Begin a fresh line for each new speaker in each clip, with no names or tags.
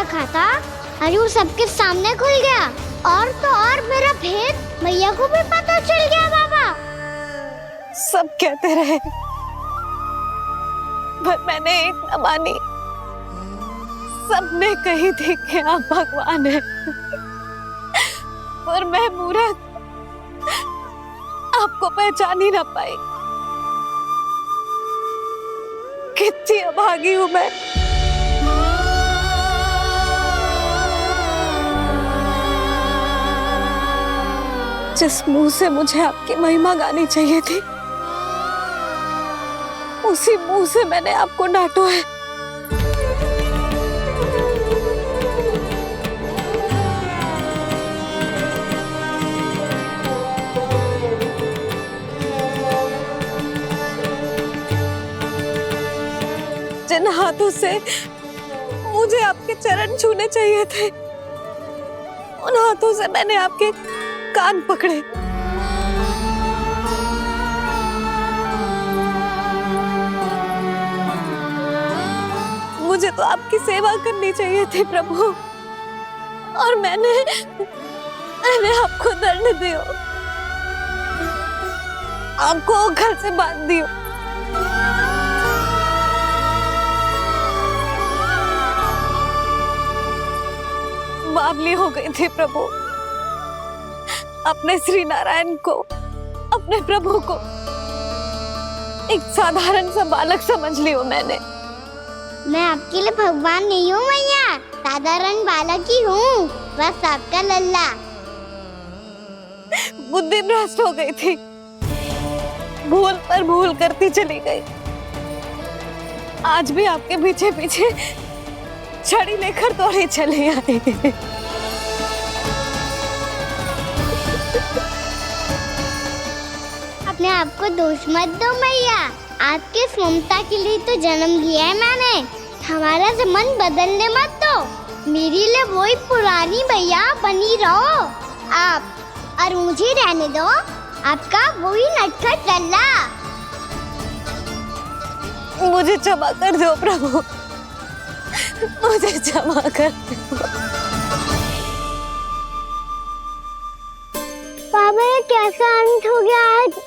रखा था, आज वो सबके सामने खुल गया। और तो और मेरा भेद मैया को भी पता चल गया बाबा।
सब कहते रहे पर मैंने एक न मानी। सबने कही थी कि आप भगवान हैं, पर मैं मूरत आपको पहचान ही ना पाई। कितनी अभागी हूं मैं। जिस मुंह से मुझे आपकी महिमा गानी चाहिए थी, उसी मुंह से मैंने आपको डांटा है। जिन हाथों से मुझे आपके चरण छूने चाहिए थे, उन हाथों से मैंने आपके कान पकड़े। मुझे तो आपकी सेवा करनी चाहिए थी प्रभु, और मैंने आपको दंड दिया, आपको घर से बांध दिया। बावली हो गई थी प्रभु। अपने श्री नारायण को, अपने प्रभु को एक साधारण सा बालक समझ लियो मैंने।
मैं आपके लिए भगवान नहीं हूँ मैया, साधारण बालक ही हूँ, बस आपका लल्ला।
बुद्धि भ्रष्ट हो गई थी, भूल पर भूल करती चली गई। आज भी आपके पीछे पीछे छड़ी लेकर दौड़ी चली आई।
अपने आप को दोष मत दो मैया, आपके ममता के लिए तो जन्म लिया है मैंने। हमारा से मन बदलने मत दो, मेरे लिए वही पुरानी मैया बनी रहो आप, और मुझे रहने दो आपका वही नटखट लल्ला।
मुझे क्षमा कर दो प्रभु, मुझे क्षमा कर दो।
बाबा ये कैसा अंत हो गया आज?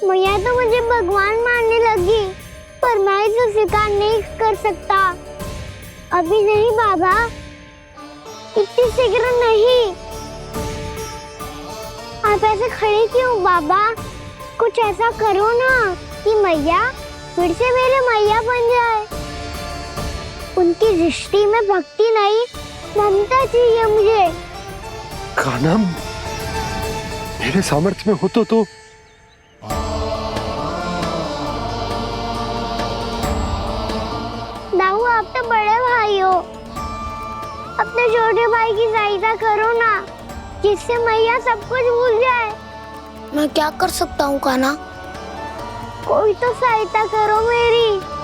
मैया तो मुझे भगवान मानने लगी, पर मैं इसे स्वीकार नहीं कर सकता। अभी नहीं बाबा, इतनी शीघ्र नहीं। आप ऐसे खड़े क्यों बाबा? कुछ ऐसा करो ना कि मैया फिर से मेरे मैया बन जाए। उनकी दृष्टि में भक्ति नहीं, ममता चाहिए मुझे।
कान्हा, मेरे सामर्थ्य में हो तो
दाऊ, आप तो बड़े भाई हो, अपने छोटे भाई की सहायता करो ना, जिससे मैया सब कुछ भूल जाए।
मैं क्या कर सकता हूँ कान्हा?
कोई तो सहायता करो मेरी।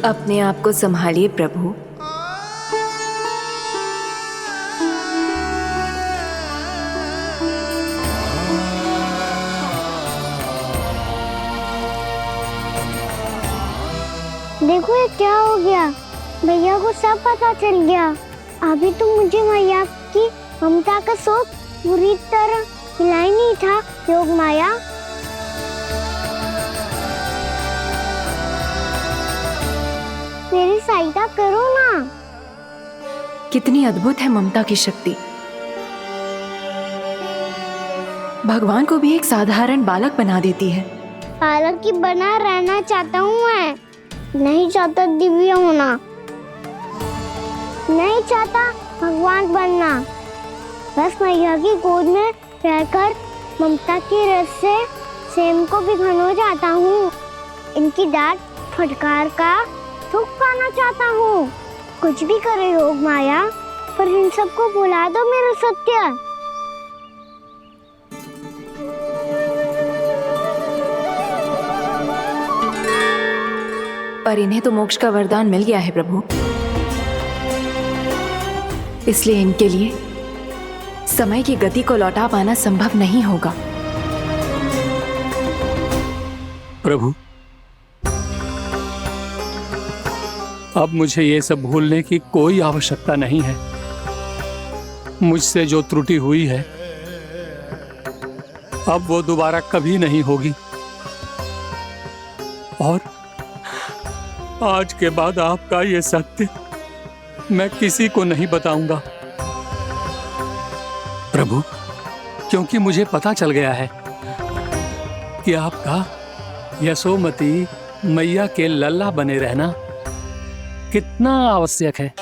अपने आप को संभालिए प्रभु।
देखो ये क्या हो गया, भैया को सब पता चल गया। अभी तो मुझे मैया की ममता का शौक पूरी तरह हिला ही नहीं था। योग माया, मेरी सहायता करो ना।
कितनी अद्भुत है ममता की शक्ति। भगवान को भी एक साधारण बालक बना देती है।
बालक की बना रहना चाहता हूँ मैं, नहीं चाहता दिव्य होना, नहीं चाहता भगवान बनना। बस मैया की गोद में रहकर ममता की रस से सेम को भी घनो चाहता हूँ। इनकी डांट फटकार का सुख पाना चाहता हूँ। कुछ भी करे योग माया, पर इन सबको भुला दो मेरा सत्य।
पर इन्हें तो मोक्ष का वरदान मिल गया है प्रभु, इसलिए इनके लिए समय की गति को लौटा पाना संभव नहीं होगा।
प्रभु, अब मुझे ये सब भूलने की कोई आवश्यकता नहीं है। मुझसे जो त्रुटि हुई है अब वो दोबारा कभी नहीं होगी, और आज के बाद आपका ये सत्य मैं किसी को नहीं बताऊंगा प्रभु, क्योंकि मुझे पता चल गया है कि आपका यशोमती मैया के लल्ला बने रहना कितना आवश्यक है।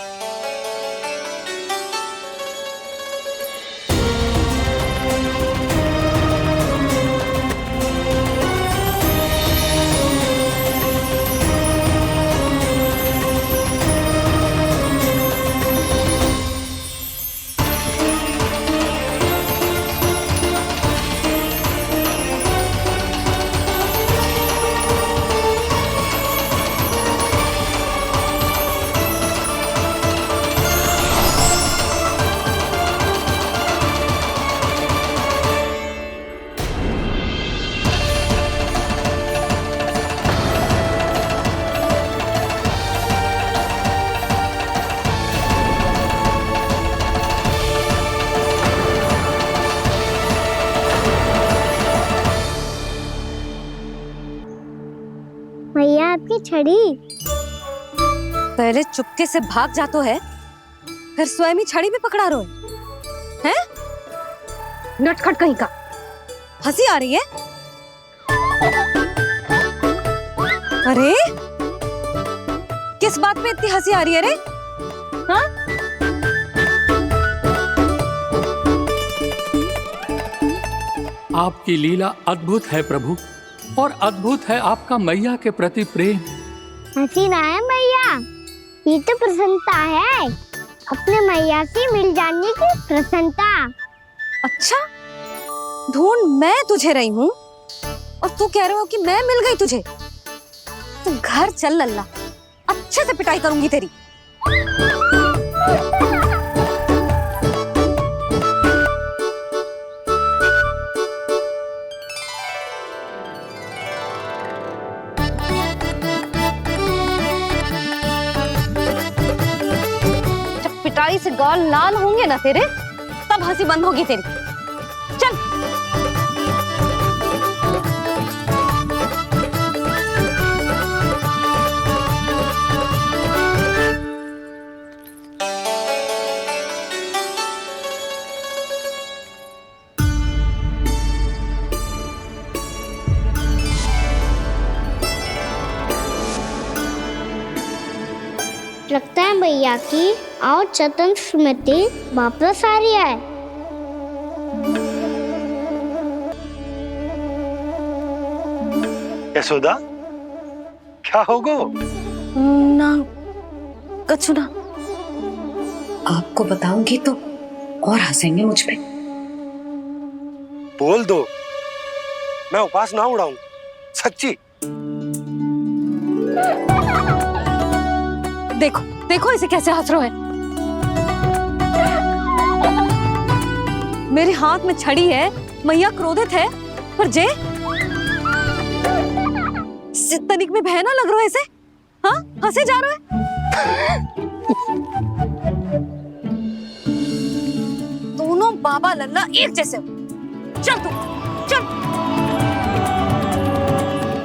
भैया आपकी छड़ी।
पहले चुपके से भाग जातो है, फिर स्वयं ही छड़ी भी पकड़ा रो है? नटखट कहीं का। हंसी आ रही है? अरे किस बात पे इतनी हंसी आ रही है रे? हाँ?
आपकी लीला अद्भुत है प्रभु, और अद्भुत है आपका मैया के प्रति प्रेम।
हंसी ना है मैया, ये तो प्रसन्नता है, अपने मैया से मिल जाने की प्रसन्नता।
अच्छा, ढूंढ मैं तुझे रही हूँ और तू कह रहे हो कि मैं मिल गई तुझे। तू घर चल लल्ला, अच्छे से पिटाई करूंगी तेरी। जब पिटाई से गाल लाल होंगे ना तेरे, तब हंसी बंद होगी तेरी। चल।
लगता है भैया की और चतन स्मृति वापस आ रही है।
यशोदा, क्या होगो?
ना कछु ना।
आपको बताऊंगी तो और हंसेंगे मुझ पे।
बोल दो, मैं उपास ना उड़ाऊं, सच्ची।
देखो देखो इसे कैसे हंस रहा है। मेरे हाथ में छड़ी है, मैया क्रोधित है, पर जे तनिक में भय ना लग रहा है इसे। हाँ, हंसे जा रहा है। दोनों बाबा लल्ला एक जैसे हो। चल तू, चल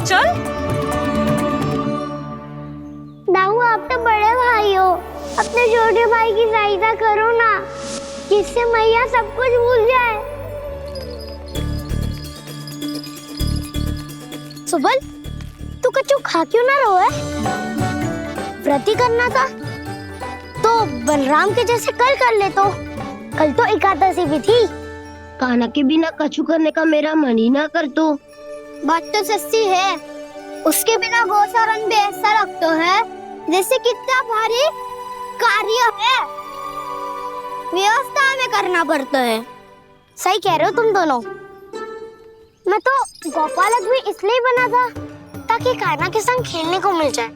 चल।
दाऊ, आप तो बड़े भाई हो, अपने छोटे भाई की सहायता करो ना, जिससे मैया सब कुछ भूल जाए। सुबल, तू कच्चू खा क्यों ना रहो है? व्रत ही करना था तो बलराम के जैसे कल कर ले। तो कल तो एकादशी भी थी।
कान्हा के बिना कछु करने का मेरा मन ही ना कर। तो
बात तो सच्ची है, उसके बिना गोचारण भी ऐसा लगता है जैसे कितना भारी कार्य है, व्यवस्था में करना पड़ता है। सही कह रहे हो तुम दोनों। मैं तो गोपालक भी इसलिए बना था ताकि कान्हा के संग खेलने को मिल जाए।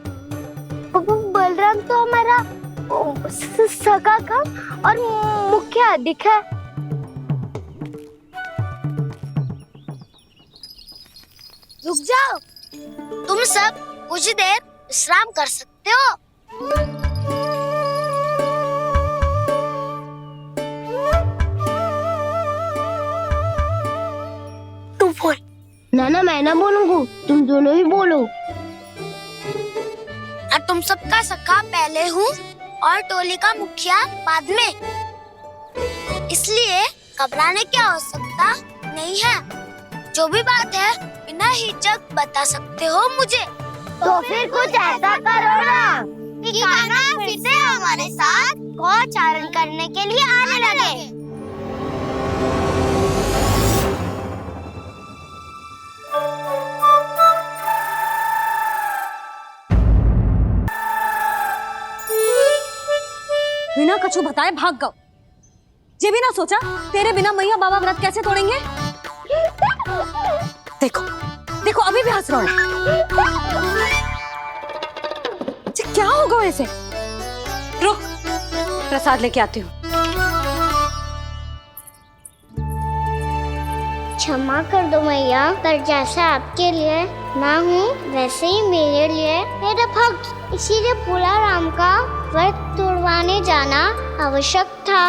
बलराम तो हमारा सगा का और मुख्य अधिक है।
रुक जाओ, तुम सब कुछ देर विश्राम कर सकते हो। तू बोल।
नाना मैं ना बोलूंगा, तुम दोनों ही बोलो।
और तुम सबका सखा पहले हूँ और टोली का मुखिया बाद में, इसलिए घबराने की आवश्यकता नहीं है। जो भी बात है बिना हिचक बता सकते हो मुझे।
तो फिर कुछ ऐसा करो ना कि कान्हा फिर से हमारे साथ गौचारण करने के लिए आने लगे।
बिना कछु बताए भाग गओ। ये भी ना सोचा तेरे बिना मैया बाबा व्रत कैसे तोड़ेंगे। देखो देखो अभी भी हंस रहा है। क्या होगा वैसे? रुक, प्रसाद लेके आती हूँ।
क्षमा कर दो मैया, पर जैसा आपके लिए ना हूँ वैसे ही मेरे लिए मेरा भक्त, इसीलिए भोला राम का व्रत तोड़वाने जाना आवश्यक था।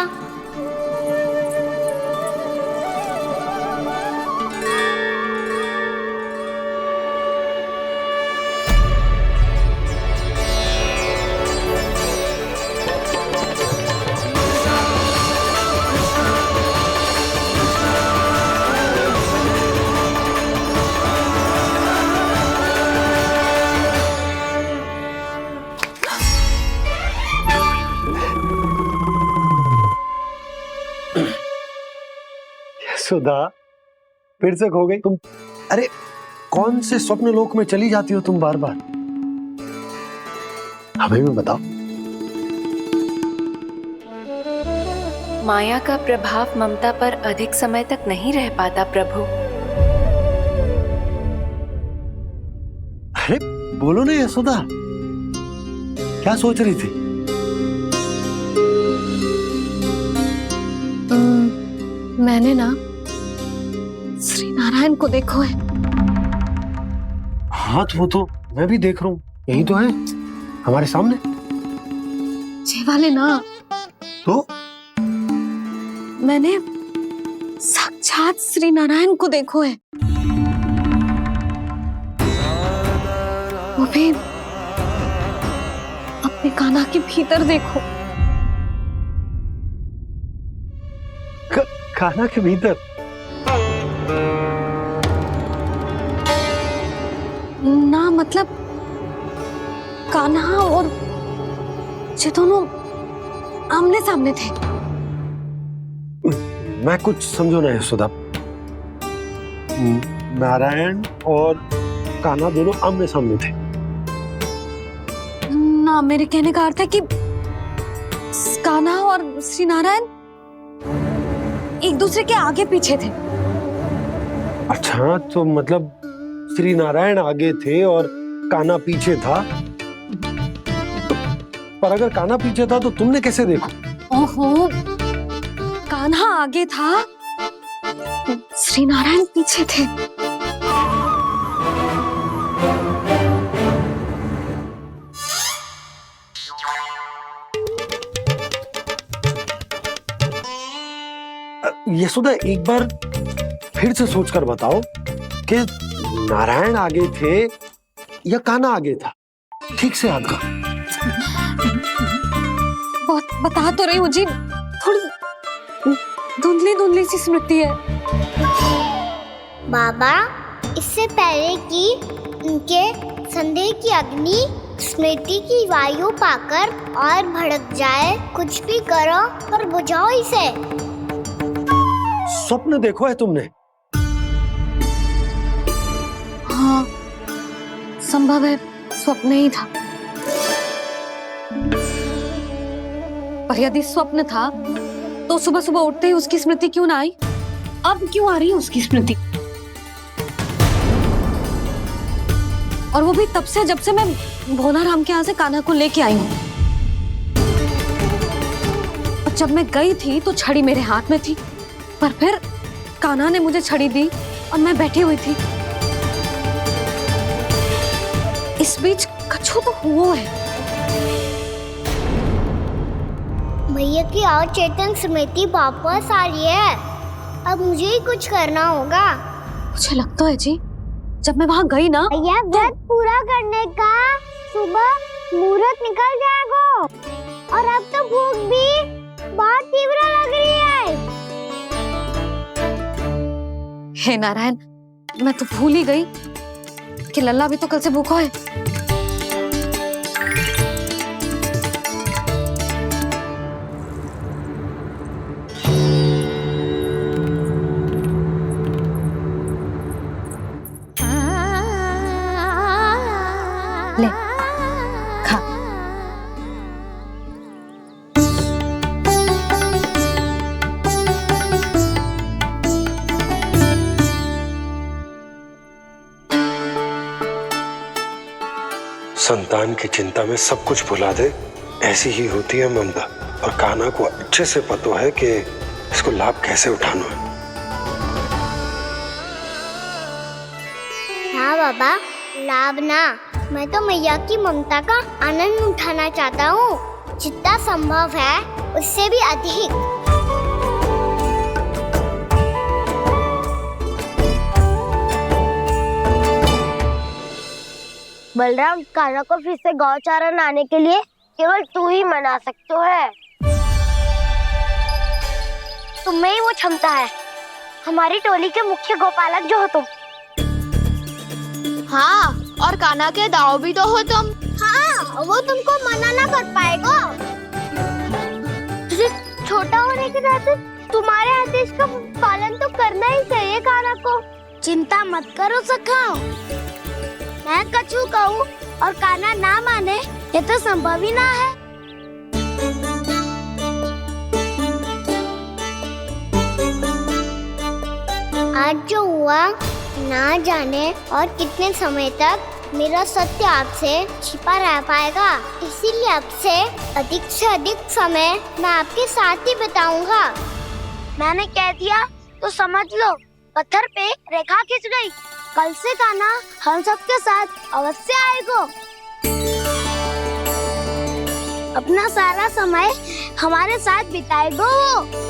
सुधा, फिर से खो गई तुम। अरे कौन से स्वप्न लोक में चली जाती हो तुम बार बार? हमें भी बताओ।
माया का प्रभाव ममता पर अधिक समय तक नहीं रह पाता प्रभु।
अरे बोलो ना यशोदा, क्या सोच रही थी?
मैंने ना श्री नारायण को देखो है।
हाँ तो वो तो मैं भी देख रहा हूँ, यही तो है हमारे सामने।
ये वाले ना,
तो
मैंने साक्षात श्री नारायण को देखो है, वो भी अपने कान्हा के भीतर देखो।
कान्हा के भीतर?
ना मतलब कान्हा और ये दोनों आमने सामने थे।
मैं कुछ समझो ना यशोदा। नारायण और कान्हा दोनों आमने सामने थे?
ना, मेरे कहने का अर्थ है कि कान्हा और श्री नारायण एक दूसरे के आगे पीछे थे।
अच्छा, तो मतलब श्री नारायण आगे थे और कान्हा पीछे था। पर अगर कान्हा पीछे था तो तुमने कैसे देखा?
ओहो, कान्हा आगे था, श्री नारायण पीछे थे।
यशोदा, एक बार फिर से सोचकर बताओ कि नारायण आगे थे या कान्हा आगे था? ठीक से याद कर।
बहुत बता तो रही हूँ जी, थोड़ी धुंधली धुंधली सी स्मृति है।
बाबा, इससे पहले कि उनके संदेह की अग्नि स्मृति की वायु पाकर और भड़क जाए, कुछ भी करो और बुझाओ इसे।
स्वप्न देखो है तुमने?
हाँ, संभव है स्वप्न ही था। पर यदि स्वप्न था तो सुबह सुबह उठते ही उसकी स्मृति क्यों ना आई? अब क्यों आ रही है उसकी स्मृति? और वो भी तब से जब से मैं भोला राम के यहाँ से कान्हा को लेके आई हूँ। और जब मैं गई थी तो छड़ी मेरे हाथ में थी, पर फिर कान्हा ने मुझे छड़ी दी और मैं बैठी हुई थी। इस बीच कछु तो हुआ है।
भैया की और चेतन समिति वापस आ रही है। अब मुझे ही कुछ करना होगा।
मुझे लगता है जी, जब मैं वहां गई ना,
भैया व्रत पूरा करने का सुबह मुहूर्त निकल जाएगा और अब तो भूख भी बहुत तीव्र लग रही है।
हे नारायण, मैं तो भूल ही गई कि लल्ला भी तो कल से भूखा है। ले खा।
संतान की चिंता में सब कुछ भुला दे, ऐसी ही होती है ममता। और कान्हा को अच्छे से पता है कि इसको लाभ कैसे उठाना है।
हाँ बाबा, लाभ ना, मैं तो मैया की ममता का आनंद उठाना चाहता हूँ, जितना संभव है उससे भी अधिक। बलराम, कान्हा को फिर से गौचारण आने के लिए केवल तू ही मना सकते है। तुम में ही वो क्षमता है, हमारी टोली के मुख्य गोपालक जो हो तुम।
हाँ, और कान्हा के दाव भी तो हो तुम।
हाँ, वो तुमको मना ना कर पाएगा। तुझे छोटा होने के नाते तुम्हारे आदेश का पालन तो करना ही चाहिए कान्हा को। चिंता मत करो सखा, मैं कछु कहूँ और कान्हा ना माने, ये तो संभव ही ना है। आज जो हुआ ना जाने और कितने समय तक मेरा सत्य आपसे छिपा रह पाएगा, इसीलिए आपसे अधिक से अधिक समय मैं आपके साथ ही बिताऊंगा। मैंने कह दिया तो समझ लो, पत्थर पे रेखा खिंच गई। कल से कान्हा हम सबके साथ अवश्य आएगा। अपना सारा समय हमारे साथ बिताएगा वो।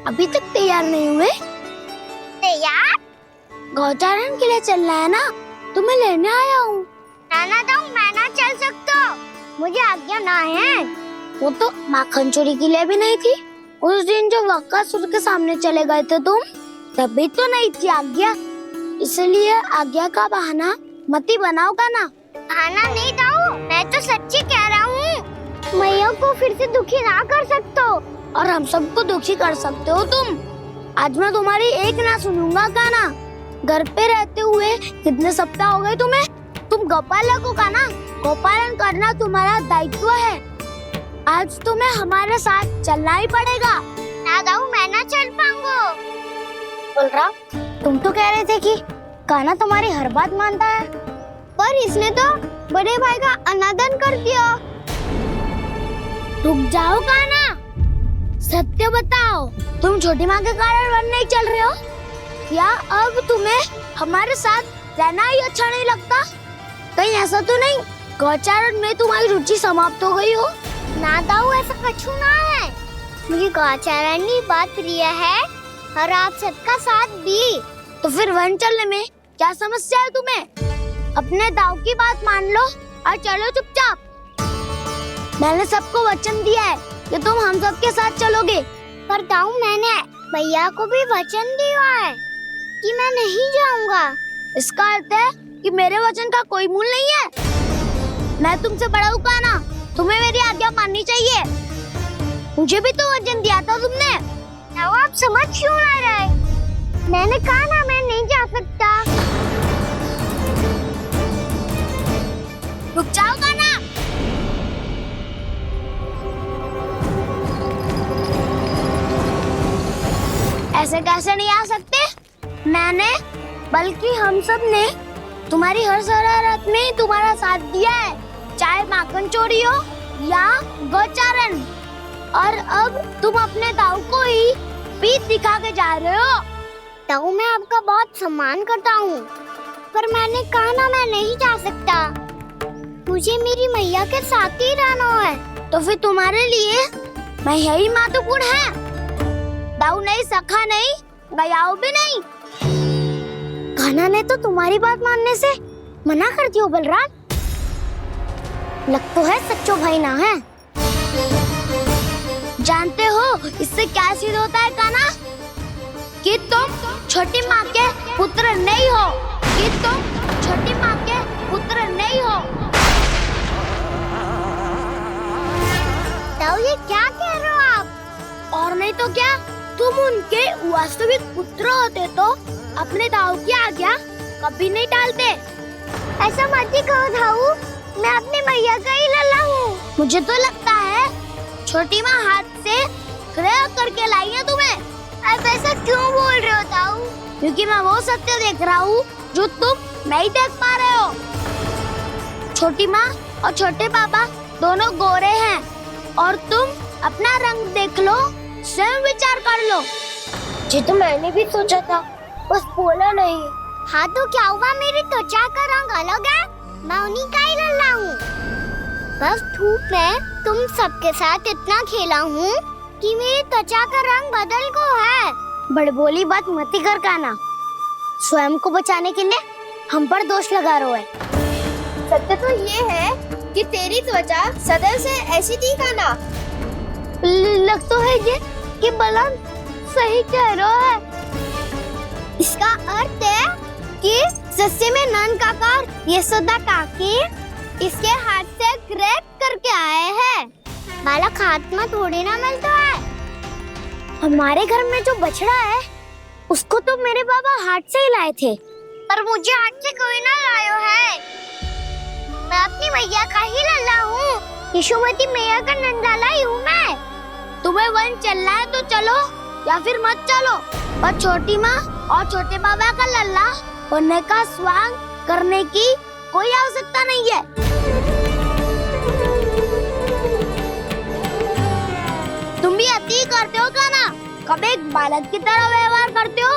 अभी तक तैयार नहीं हुए? तैयार? गौचारण के लिए चलना है ना, तुम्हें लेने आया हूँ। नाना दाऊ, मैं ना चल सकता, मुझे आज्ञा ना है। वो तो माखन चोरी के लिए भी नहीं थी। उस दिन जो बकासुर के सामने चले गए थे तुम, तभी तो नहीं थी आज्ञा। इसलिए आज्ञा का बहाना मत ही बनाओ ना। बहाना नहीं दाऊ, मैं तो सच्ची कह रहा हूँ। मैया को फिर से दुखी ना कर सकते हो और हम सबको दुखी कर सकते हो तुम। आज मैं तुम्हारी एक ना सुनूंगा कान्हा। घर पे रहते हुए कितने सप्ताह हो गए तुम्हें? तुम गोपालक हो कान्हा, गोपालन करना तुम्हारा दायित्व है। आज तुम्हें हमारे साथ चलना ही पड़ेगा। ना दाऊ, मैं ना चल पाऊंगा। बलराम, तुम तो कह रहे थे कि कान्हा तुम्हारी हर बात मानता है, पर इसने तो बड़े भाई का अनादर कर दिया। रुक जाओ कान्हा, सत्य बताओ, तुम छोटी माँ के कारण वन नहीं चल रहे हो या अब तुम्हें हमारे साथ रहना ही अच्छा नहीं लगता? कहीं ऐसा तो नहीं गौचारण में तुम्हारी रुचि समाप्त हो गई हो? ना दाऊ, ऐसा कछु ना है। मुझे गौचारण ही बात प्रिय है और आप सबका साथ भी। तो फिर वन चलने में क्या समस्या है तुम्हें? अपने दाऊ की बात मान लो और चलो चुपचाप। मैंने सबको वचन दिया है कि तुम हम सबके साथ चलोगे। पर दाऊ, मैंने भैया को भी वचन दिया है कि मैं नहीं जाऊंगा। इसका अर्थ है कि मेरे वचन का कोई मूल नहीं है। मैं तुमसे बड़ा हूँ कान्हा, तुम्हें मेरी आज्ञा माननी चाहिए। मुझे भी तो वचन दिया था तुमने। दाऊ, आप समझ क्यों आ रहे? मैंने कहा ना मैं नहीं जा सकता।
रुक जाओ कान्हा। ऐसे कैसे नहीं आ सकते? मैंने बल्कि हम सब ने तुम्हारी हर शरारत में तुम्हारा साथ दिया है, चाहे माखन चोरी हो या गोचारण। और अब तुम अपने ताऊ को ही पीठ दिखा के जा रहे हो।
ताऊ मैं आपका बहुत सम्मान करता हूँ, पर मैंने कहा ना मैं नहीं जा सकता। मुझे मेरी मैया के साथ ही रहना है।
तो फिर तुम्हारे लिए मैया ही महत्वपूर्ण है। दाऊ नहीं, सखा नहीं, गयाऊ भी नहीं।
कान्हा ने तो तुम्हारी बात मानने से मना कर दियो बलराम। लग तो है सच्चो भाई ना है।
जानते हो इससे क्या सिद्ध होता है कान्हा? कि तुम छोटी माँ के पुत्र नहीं हो, कि तुम छोटी माँ के पुत्र नहीं हो।
ताऊ ये क्या कह रहे हो आप?
और नहीं तो क्या, तुम उनके वास्तविक पुत्र होते तो अपने दाऊ की आज्ञा कभी नहीं टालते।
ऐसा मत ही कहो ताऊ, मैं अपनी मैया का ही लल्ला हूँ।
मुझे तो लगता है छोटी माँ हाथ से प्रयोग करके लाई है तुम्हें।
आप ऐसा क्यों बोल रहे हो ताऊ?
क्योंकि मैं वो सत्य देख रहा हूँ जो तुम नहीं देख पा रहे हो। छोटी माँ और छोटे पापा दोनों गोरे हैं और तुम अपना रंग देख लो, स्वयं विचार कर लो।
जी तो मैंने भी सोचा था, बस बोला नहीं। हाँ तो क्या हुआ, मेरी त्वचा का रंग अलग है, मैं उन्हीं का ही लल्ला हूँ। बस धूप में तुम सबके साथ इतना खेला हूँ कि मेरी त्वचा का रंग बदल को है।
बड़बोली बात मत ही कर कान्हा। स्वयं को बचाने के लिए हम पर दोष लगा रहे है।
सत्य तो ये है कि तेरी त्वचा सदैव से ऐसी थी कान्हा।
लग तो है ये कि बलराम सही कह रहा है।
इसका अर्थ है कि सस्ते में नन काका यशोदा काकी इसके हाथ से ग्रेट करके आए हैं। बालक हाथ में थोड़ी ना मिलता है।
हमारे घर में जो बछड़ा है उसको तो मेरे बाबा हाथ से ही लाए थे।
पर मुझे हाथ से कोई ना लायो है। मैं अपनी मैया का ही लल्ला हूँ, यशोमती मैया का नंदलाला ही हूँ मैं।
तुम्हें वन चलना है तो चलो या फिर मत चलो, पर छोटी माँ और छोटे बाबा का लल्ला बनने का स्वांग करने की कोई आवश्यकता नहीं है। तुम भी अति करते हो कान्हा, कब एक बालक की तरह व्यवहार करते हो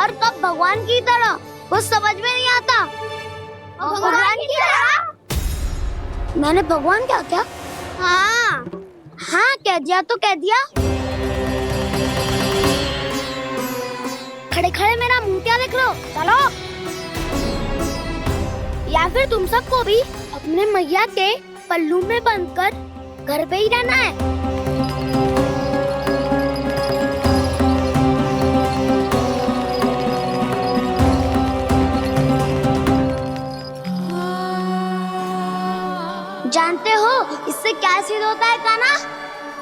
और कब भगवान की तरह, कुछ समझ में नहीं आता।
भगवान की तरह?
मैंने भगवान क्या क्या?
हाँ
हाँ कह दिया तो कह दिया। खड़े खड़े मेरा मुंह क्या देख लो, चलो। या फिर तुम सबको भी अपने मैया के पल्लू में बंधकर घर पे ही रहना है। जानते हो इससे क्या सिद्ध होता है कान्हा?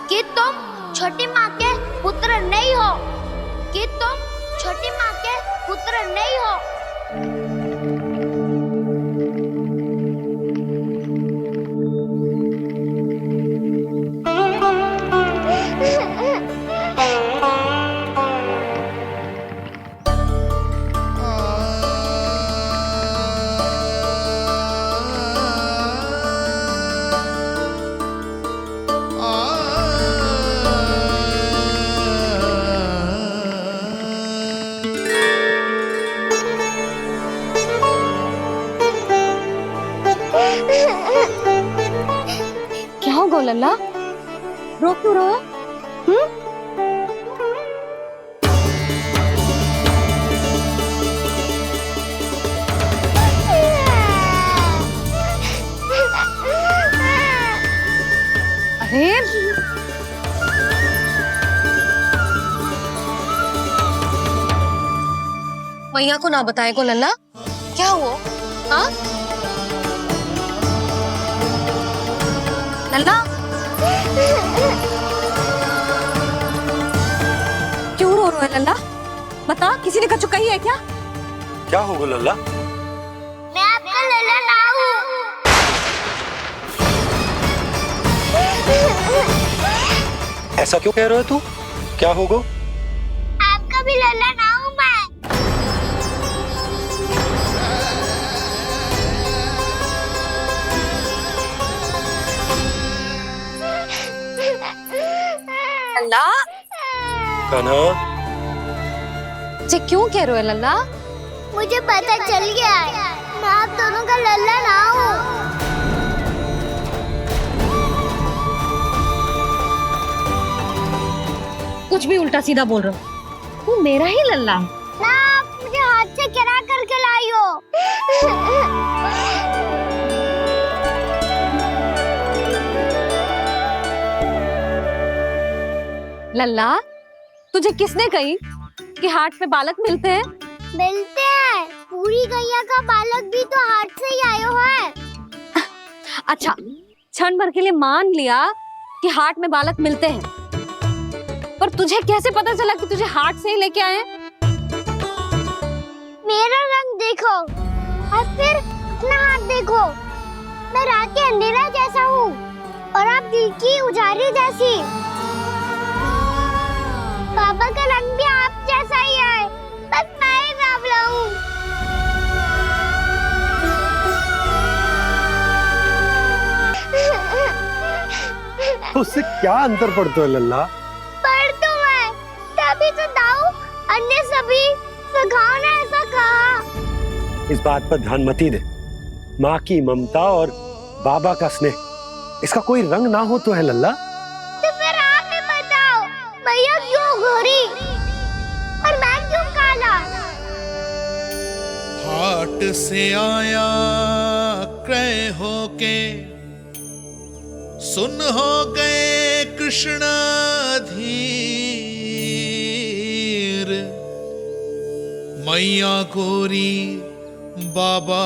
कि तुम छोटी माँ के पुत्र नहीं हो, कि तुम छोटी माँ के पुत्र नहीं हो। क्या हो लल्ला, रो क्यों रहा? अरे मैया को ना बताए को लल्ला, क्या हुआ? हाँ लल्ला, क्यों रो रहा है लल्ला?
बता, किसी ने कछु कही है क्या?
क्या होगा लल्ला?
मैं आपका लल्ला ना हूँ।
ऐसा क्यों कह रहे हो तू? क्या होगा?
आपका भी लल्ला ना हूँ मैं।
लल्ला,
कान्हा,
जे क्यों कह रहे हो लल्ला?
मुझे पता चल गया है, मैं आप दोनों का लल्ला ना हूँ।
कुछ भी उल्टा सीधा बोल रहे हो। तू मेरा ही लल्ला है।
ना, आप मुझे हाथ से गिरा करके लाई हो।
लल्ला, तुझे किसने कही कि हाट में बालक मिलते हैं?
मिलते हैं, पूरी गैया का बालक भी तो हाट से ही आयो है।
अच्छा, क्षण भर के लिए मान लिया कि हाट में बालक मिलते हैं, पर तुझे कैसे पता चला कि तुझे हाट से ही लेके आए हैं?
मेरा रंग देखो और फिर अपना हाथ देखो। मैं रात के अंधेरा जैसा हूँ और आप दिल की उजाली जैसी। पापा का रंग भी आप जैसा ही है, बस मैं ही बावला हूँ।
उससे क्या अंतर पड़ता है लल्ला?
पर तो मैं तभी तो दाऊ अन्य सभी सखाओ ने ऐसा कहा।
इस बात पर ध्यान मत ही दे। माँ की ममता और बाबा का स्नेह, इसका कोई रंग ना हो तो है लल्ला।
तो फिर आप ही बताओ, भैया क्यों गोरी और मैं क्यों काला?
हाट से आया क्रय होके, सुन हो गए कृष्ण धीर। मैया गोरी बाबा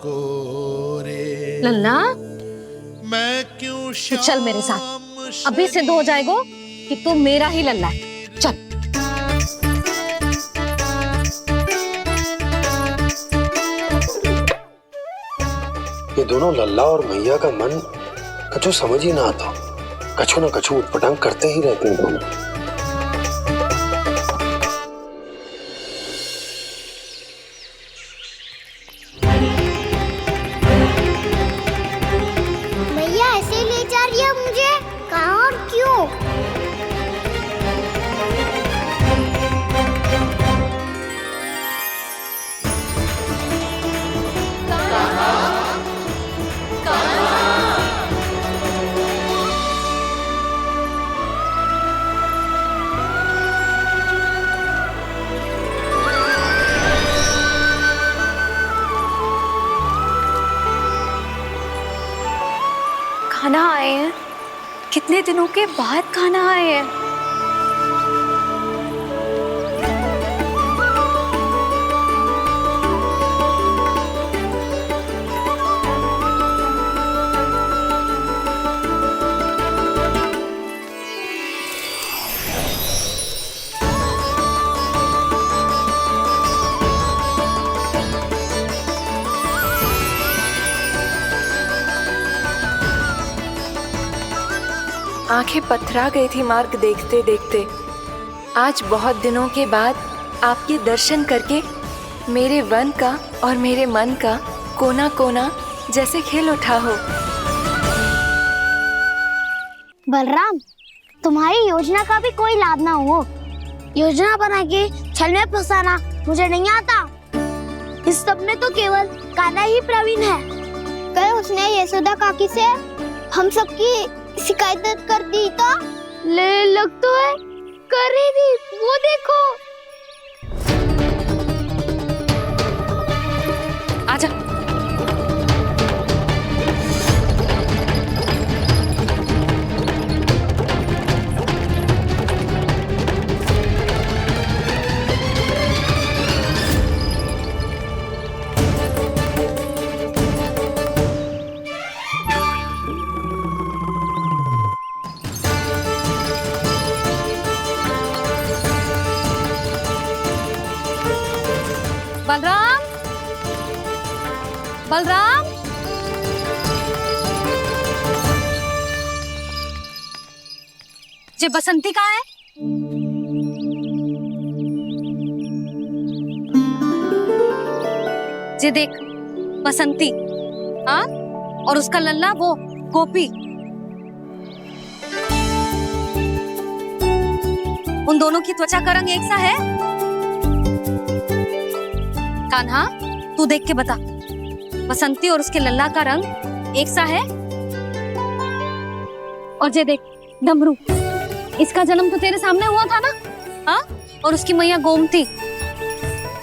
गोरे।
लल्ला,
मैं क्यों
तू चल मेरे साथ। अभी सिद्ध हो जाएगा कि तू मेरा ही लल्ला है। चल।
ये दोनों लल्ला और मैया का मन कछु समझ ही ना आता। कछु ना कछु उटपटांग करते ही रहते हैं दोनों।
भैया ऐसे ले जा रही है मुझे, कहाँ और क्यों?
खाना आए हैं, कितने दिनों के बाद खाना आए हैं। आंखें पथरा गई थी मार्ग देखते देखते। आज बहुत दिनों के बाद आपके दर्शन करके मेरे वन का और मेरे मन का कोना कोना जैसे खिल उठा हो।
बलराम, तुम्हारी योजना का भी कोई लाभ ना हो। योजना बना के छल में फंसाना मुझे नहीं आता। इस सब में तो केवल कान्हा ही प्रवीण है। कल उसने यशोदा काकी से हम सबकी शिकायत कर दी तो ले लग तो है कर ही दी, वो देखो।
आजा। बलराम, बलराम, ये बसंती कहाँ है? ये देख बसंती, हाँ, और उसका लल्ला वो गोपी। उन दोनों की त्वचा का रंग एक सा है? कान्हा, तू देख के बता, बसंती और उसके लल्ला का रंग एक सा है? और ये देख डमरू, इसका जन्म तो तेरे सामने हुआ था ना, हाँ? और उसकी मैया गोमती,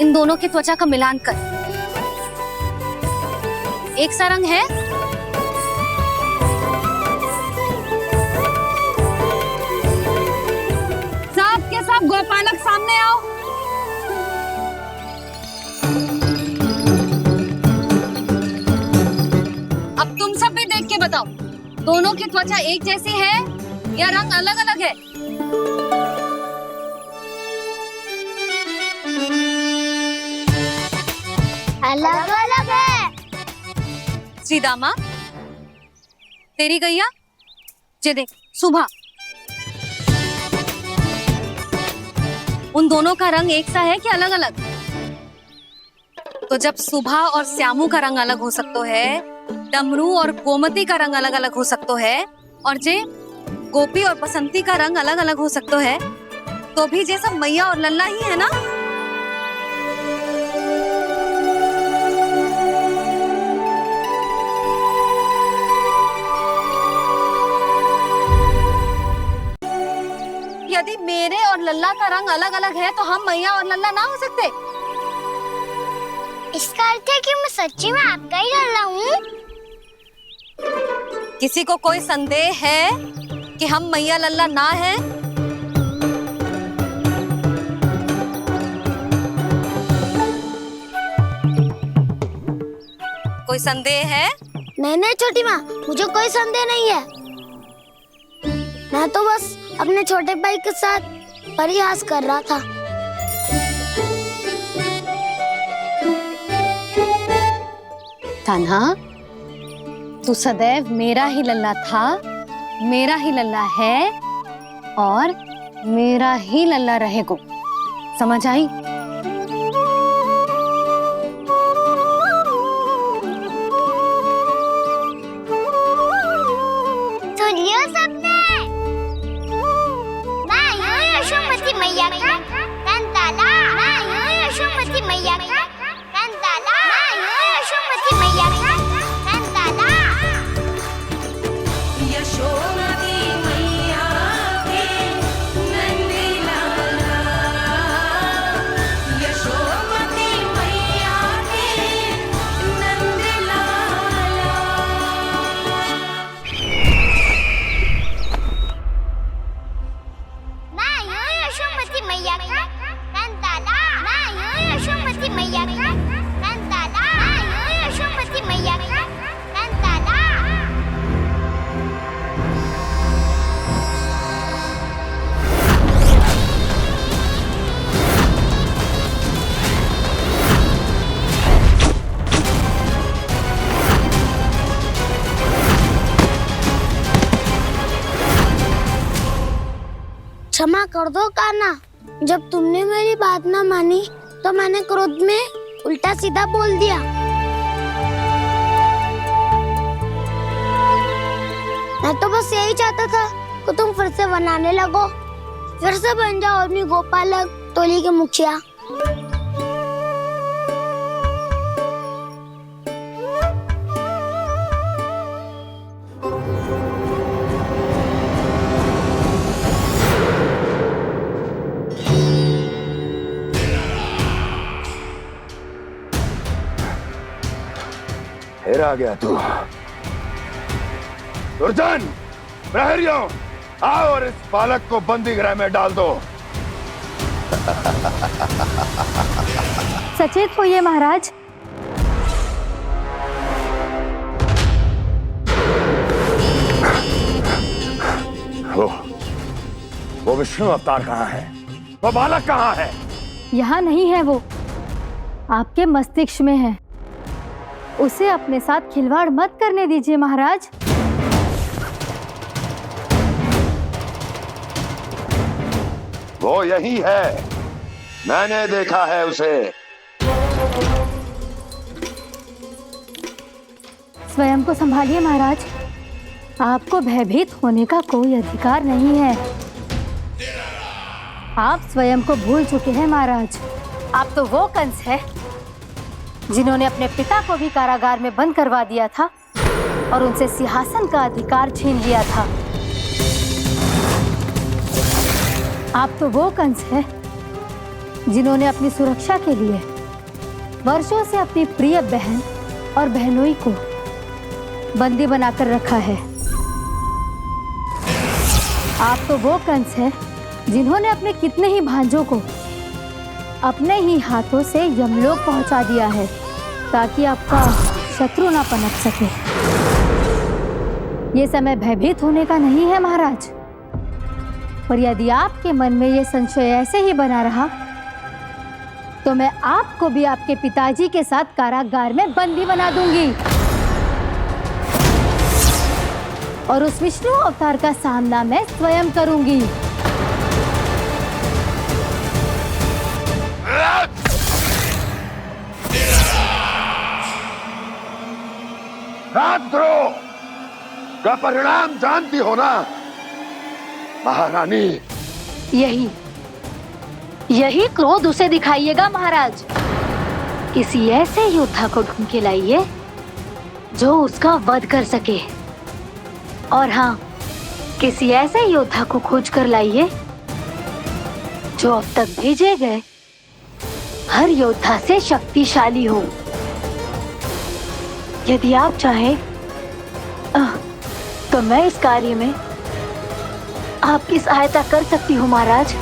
इन दोनों की त्वचा का मिलान कर एक सा रंग है? सब के सब गोपालक सामने आओ। अब तुम सब भी देख के बताओ, दोनों की त्वचा एक जैसी है या रंग अलग अलग है?
अलग अलग है।
श्रीदामा, तेरी गैया, ये देख सुभा, उन दोनों का रंग एक सा है कि अलग अलग? तो जब सुभा और श्यामू का रंग अलग हो सकता है, डमरू और गोमती का रंग अलग अलग हो सकता है, और जे गोपी और बसंती का रंग अलग अलग हो सकता है, तो भी जे सब मैया और लल्ला ही है ना? यदि मेरे और लल्ला का रंग अलग अलग है तो हम मैया और लल्ला ना हो सकते?
इसका अर्थ है कि मैं सच्ची में आपका ही लल्ला हूँ?
किसी को कोई संदेह है कि हम मैया लल्ला ना है? कोई संदेह है?
नहीं नहीं छोटी माँ, मुझे कोई संदेह नहीं है। मैं तो बस अपने छोटे भाई के साथ परिहास कर रहा था।
कान्हा, तू सदैव मेरा ही लल्ला था, मेरा ही लल्ला है और मेरा ही लल्ला रहेगा। समझ आई?
सुनियो सबने, मैं हूँ यशोमती मैया का कंताला, मैं हूँ यशोमती मैया का कंताला, मैं हूँ यशोमती मैया का कंताला।
यशोमती मैया के नंदी लाला, यशोमती मैया के नंदी लाला।
मैं हूँ यशोमती मैया का कंताला, मैं हूँ यशोमती मैया का कंताला, मैं हूँ यशोमती मैया का कंताला। क्षमा कर दो कान्हा, जब तुमने मेरी बात ना मानी तो मैंने क्रोध में उल्टा सीधा बोल दिया। मैं तो बस यही चाहता था कि तुम फिर से बनाने लगो, फिर से बन जाओ अपनी गोपालक टोली के मुखिया।
फिर आ गया तू। दुर्जन, प्रहरियों, आओ और इस बालक को बंदी गृह में डाल दो।
सचेत होइए महाराज।
वो विष्णु अवतार कहाँ है? वो बालक कहाँ है?
यहाँ नहीं है वो।
आपके मस्तिष्क में है। उसे अपने साथ खिलवाड़ मत करने दीजिए महाराज।
वो यही है, मैंने देखा है उसे।
स्वयं को संभालिए महाराज, आपको भयभीत होने का कोई अधिकार नहीं है। आप स्वयं को भूल चुके हैं महाराज। आप तो वो कंस है जिन्होंने अपने पिता को भी कारागार में बंद करवा दिया था और उनसे सिंहासन का अधिकार छीन लिया था। आप तो वो कंस है जिन्होंने अपनी सुरक्षा के लिए वर्षों से अपनी प्रिय बहन और बहनोई को बंदी बनाकर रखा है। आप तो वो कंस है जिन्होंने अपने कितने ही भांजों को अपने ही हाथों से यमलोक पहुंचा दिया है ताकि आपका शत्रु ना पनप सके। ये समय भयभीत होने का नहीं है महाराज, और यदि आपके मन में ये संशय ऐसे ही बना रहा तो मैं आपको भी आपके पिताजी के साथ कारागार में बंदी बना दूंगी और उस विष्णु अवतार का सामना मैं स्वयं करूंगी।
राजद्रोह का परिणाम जानती हो ना महारानी?
यही क्रोध उसे दिखाइएगा महाराज। किसी ऐसे योद्धा को ढूंढ के लाइए जो उसका वध कर सके, और हाँ, किसी ऐसे योद्धा को खोज कर लाइए जो अब तक भेजे गए हर योद्धा से शक्तिशाली हो। यदि आप चाहें तो मैं इस कार्य में आपकी सहायता कर सकती हूँ महाराज।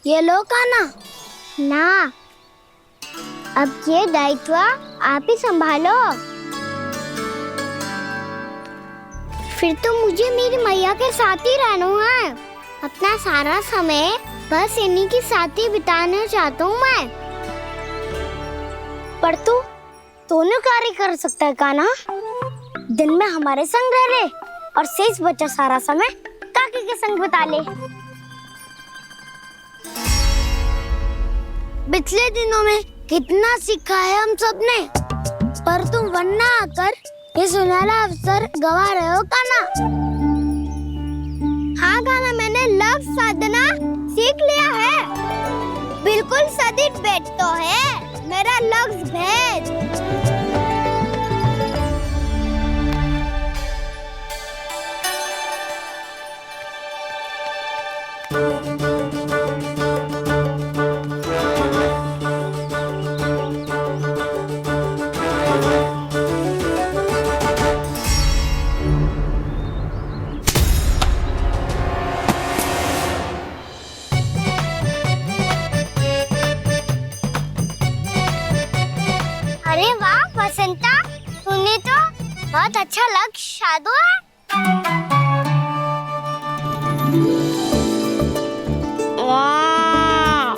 ये लो कान्हा।
ना, अब ये दायित्व आप ही संभालो। फिर तो मुझे मेरी मैया के साथ ही रहना है। अपना सारा समय बस इन्हीं के साथ ही बिताना चाहता हूँ मैं।
पर तू दोनों कार्य कर सकता है कान्हा। दिन में हमारे संग रह ले और शेष बचा सारा समय काकी के संग बिता ले। पिछले दिनों में कितना सीखा है हम सब ने, पर तुम वरना आकर ये सुनहरा अवसर गवा रहे हो कान्हा। हाँ कान्हा, मैंने लक्ष्य साधना सीख लिया है। बिल्कुल सदित भेद तो है मेरा लक्ष्य भेद।
अरे वाह बसंता, तूने तो बहुत अच्छा लक्ष्य साधा है। वाह,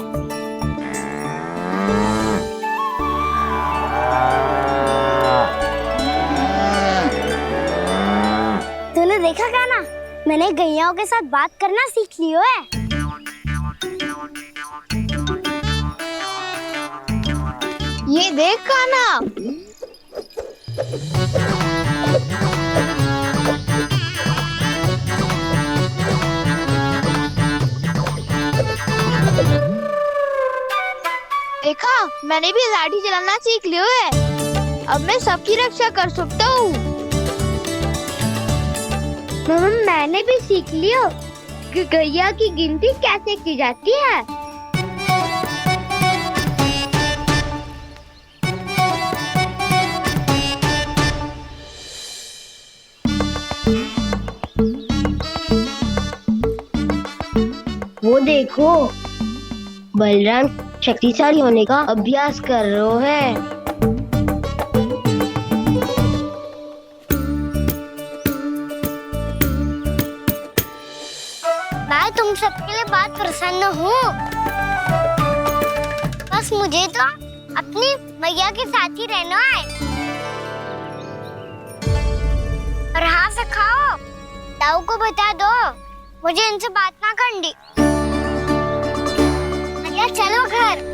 तूने देखा कान्हा, मैंने गैयाओं के साथ बात करना सीख लियो है।
ये देख कान्हा, देखा मैंने भी लाठी चलाना सीख लियो है। अब मैं सबकी रक्षा कर सकता हूँ।
मैंने भी सीख लियो कि गैया की गिनती कैसे की जाती है।
वो देखो, बलराम शक्तिशाली होने का अभ्यास कर रहे हैं।
मैं तुम सबके लिए बहुत प्रसन्न हूँ। बस मुझे तो अपनी मैया के साथ ही रहना है। और हाँ सखाओ, ताऊ को बता दो मुझे इनसे बात ना करनी। मैया चलो घर।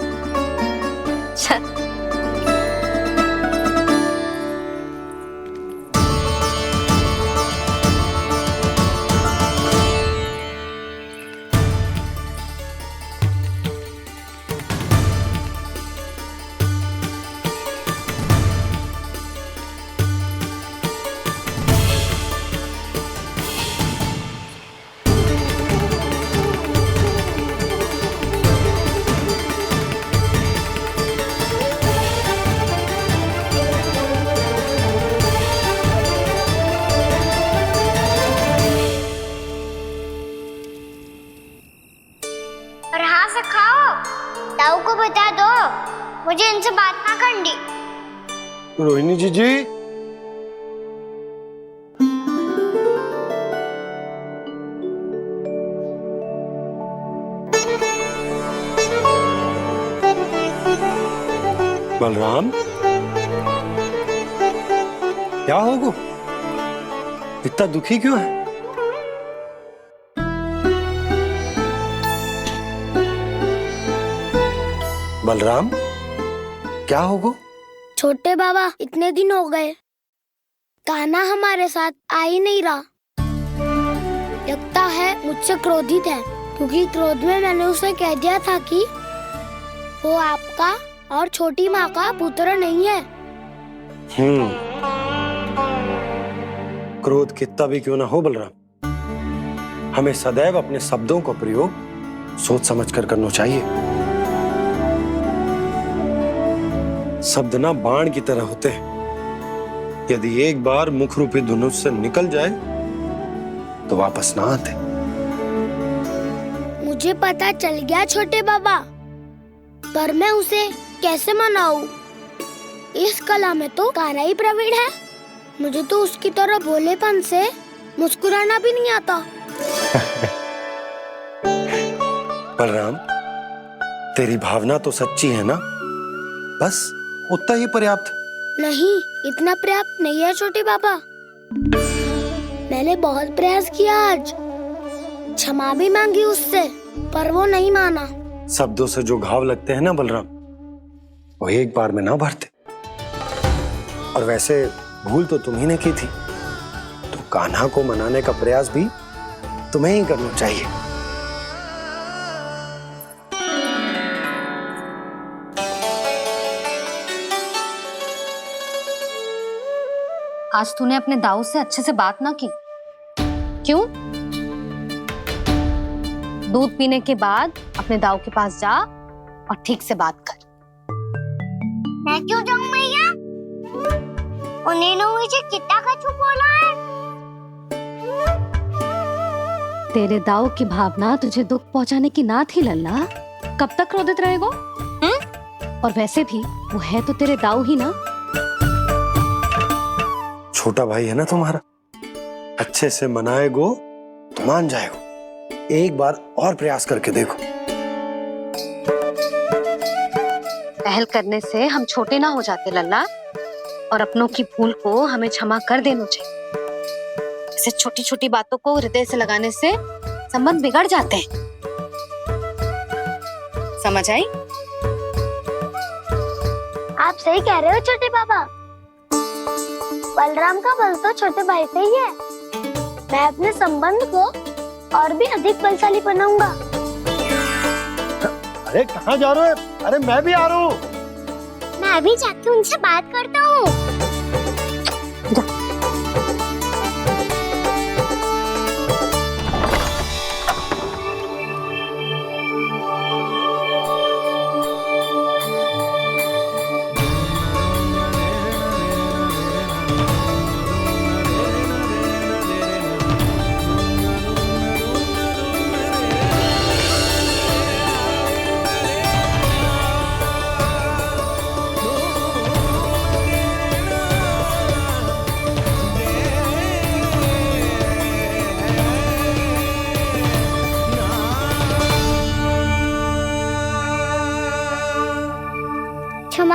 और हाँ सखाओ, ताऊ को बता दो मुझे इनसे बात ना करनी।
रोहिणी जी बलराम, क्या होगा? इतना दुखी क्यों है? बलराम, क्या होगा?
छोटे बाबा, इतने दिन हो गए कान्हा हमारे साथ आ ही नहीं रहा। लगता है मुझसे क्रोधित है, क्योंकि क्रोध में मैंने उसे कह दिया था कि वो आपका और छोटी माँ का पुत्र नहीं है।
क्रोध कितना भी क्यों ना हो बलराम, हमें सदैव अपने शब्दों का प्रयोग सोच समझ कर करना चाहिए। शब्द ना बाण की तरह होते हैं, यदि एक बार मुख रूपी धनुष से निकल जाए तो वापस ना आते।
मुझे पता चल गया छोटे बाबा, पर मैं उसे कैसे मनाऊं? इस कला में तो कान्हा ही प्रवीण है। मुझे तो उसकी तरह भोलेपन से मुस्कुराना भी नहीं आता।
बलराम, तेरी भावना तो सच्ची है ना, बस उतना ही पर्याप्त।
नहीं, इतना पर्याप्त नहीं है छोटे बाबा। मैंने बहुत प्रयास किया आज, क्षमा भी मांगी उससे, पर वो नहीं माना।
शब्दों से जो घाव लगते हैं ना बलराम, वो एक बार में ना भरते। और वैसे भूल तो तुम्ही ने की थी, तो कान्हा को मनाने का प्रयास भी तुम्हें ही करना चाहिए।
आज तूने अपने दाऊ से अच्छे से बात ना की, क्यों? दूध पीने के बाद अपने दाऊ के पास जा और ठीक से बात कर।
मैं क्यों जाऊं मैया? उन्होंने मुझे कितना कछु बोला है।
तेरे दाऊ की भावना तुझे दुख पहुंचाने की ना थी लल्ला। कब तक क्रोधित रहेगो? और वैसे भी वो है तो तेरे दाऊ ही ना।
छोटा भाई है ना तुम्हारा, अच्छे से मनाएगो तो मान जाएगो। एक बार और प्रयास करके देखो।
पहल करने से हम छोटे ना हो जाते लल्ला, और अपनों की भूल को हमें क्षमा कर देना चाहिए। ऐसे छोटी छोटी बातों को हृदय से लगाने से संबंध बिगड़ जाते हैं। समझ आई?
आप सही कह रहे हो छोटे बाबा। बलराम का बल तो छोटे भाई से ही है। मैं अपने संबंध को और भी अधिक बलशाली बनाऊंगा।
अरे कहाँ जा रहे हो? अरे मैं भी आ रहा हूँ।
मैं भी जाके उनसे बात करता हूँ।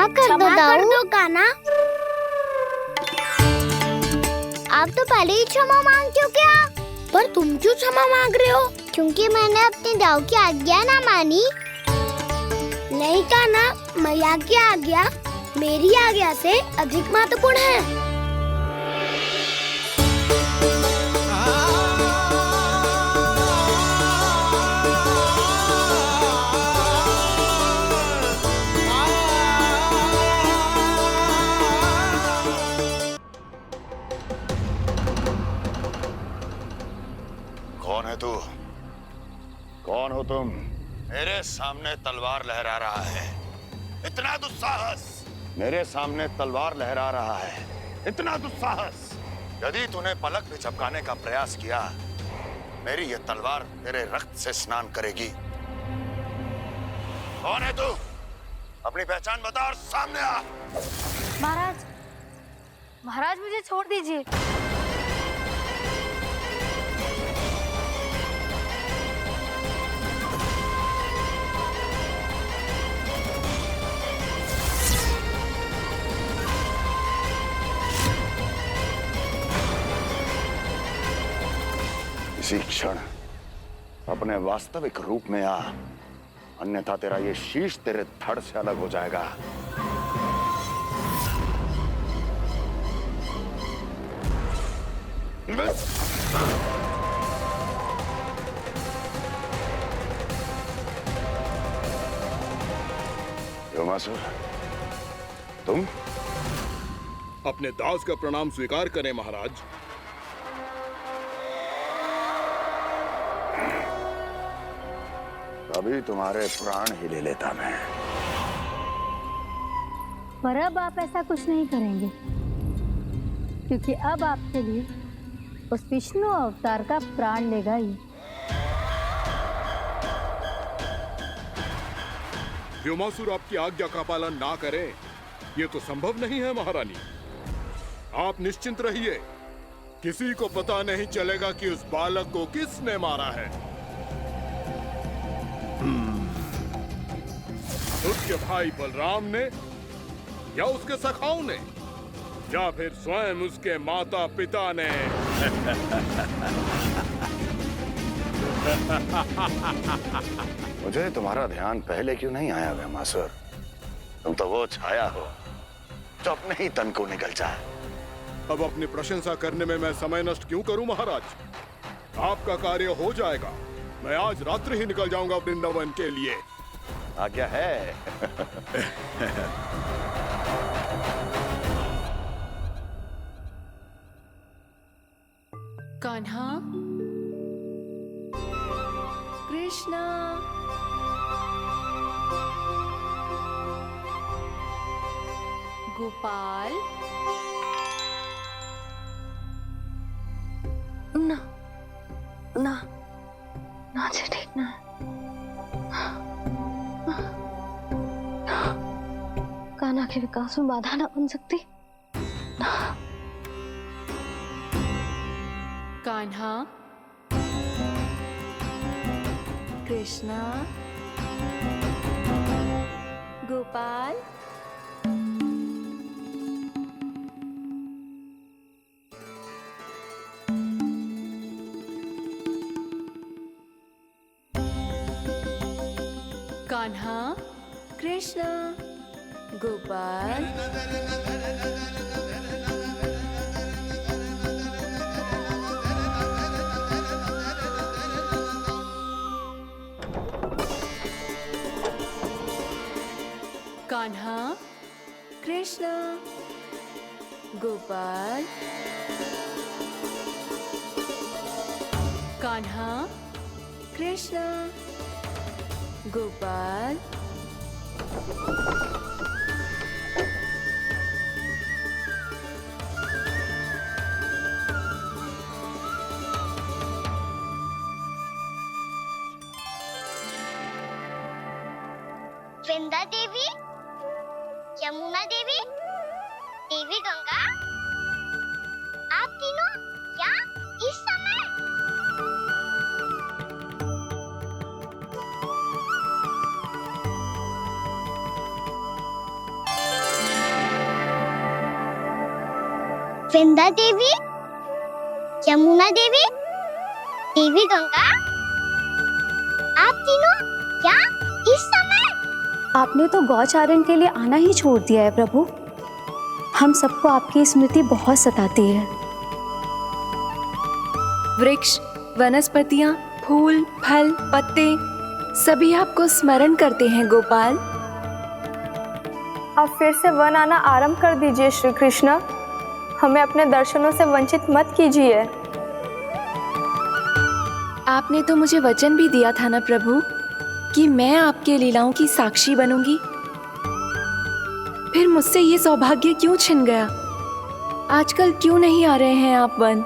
क्षमा कर दो
क्षमा कर
दाऊ।
दो कान्हा। आप तो पहले ही क्षमा मांगते हो क्या? पर तुम क्यों क्षमा मांग रहे हो?
क्योंकि मैंने अपने दाऊ की आज्ञा ना मानी।
नहीं कान्हा, मैया की आज्ञा मेरी आज्ञा से अधिक महत्वपूर्ण है।
कौन है तू? कौन हो तुम? मेरे सामने तलवार लहरा रहा है, इतना दुस्साहस! मेरे सामने तलवार लहरा रहा है, इतना दुस्साहस! यदि तूने पलक भी झपकाने का प्रयास किया, मेरी ये तलवार तेरे रक्त से स्नान करेगी। कौन है तू? अपनी पहचान बता और सामने आ।
महाराज, महाराज मुझे छोड़ दीजिए।
इसी क्षण अपने वास्तविक रूप में आ, अन्यथा तेरा ये शीश तेरे धड़ से अलग हो जाएगा। योमासुर, तुम?
अपने दास का प्रणाम स्वीकार करें महाराज।
अभी तुम्हारे प्राण ही ले लेता मैं।
पर अब आप ऐसा कुछ नहीं करेंगे, क्योंकि अब आपके लिए उस विष्णु अवतार का प्राण लेगा ही।
व्योमासुर आपकी आज्ञा का पालन ना करे, ये तो संभव नहीं है महारानी। आप निश्चिंत रहिए, किसी को पता नहीं चलेगा कि उस बालक को किसने मारा है। उसके भाई बलराम ने, या उसके सखाओं ने, या फिर स्वयं उसके माता पिता ने।
मुझे तुम्हारा ध्यान पहले क्यों नहीं आया व्योमासुर? तुम तो वो छाया हो जो अपने ही तन को निकल जाए।
अब अपनी प्रशंसा करने में मैं समय नष्ट क्यों करूं महाराज? आपका कार्य हो जाएगा। मैं आज रात्रि ही निकल जाऊंगा वृंदावन के लिए।
आज्ञा है।
कान्हा, कृष्णा, गोपाल, ना ना ना से ठीक ना। कान्हा के विकास में बाधा ना बन सकती। कान्हा, कृष्णा, गोपाल, कान्हा, कृष्णा, गोपाल, कान्हा, कृष्णा, गोपाल, कान्हा, कृष्णा, गोपाल,
वृंदा देवी, यमुना देवी, देवी गंगा, आप तीनों यहाँ इस समय? विंध्या देवी, यमुना देवी, देवी गंगा, आप तीनों क्या इस समय?
आपने तो गौचारण के लिए आना ही छोड़ दिया है प्रभु। हम सबको आपकी स्मृति बहुत सताती है।
वृक्ष, वनस्पतियां, फूल, फल, पत्ते सभी आपको स्मरण करते हैं गोपाल।
अब फिर से वन आना आरंभ कर दीजिए श्री कृष्ण। हमें अपने दर्शनों से वंचित मत कीजिए।
आपने तो मुझे वचन भी दिया था ना प्रभु कि मैं आपके लीलाओं की साक्षी बनूंगी। फिर मुझसे ये सौभाग्य क्यों छिन गया? आजकल क्यों नहीं आ रहे हैं आप वन?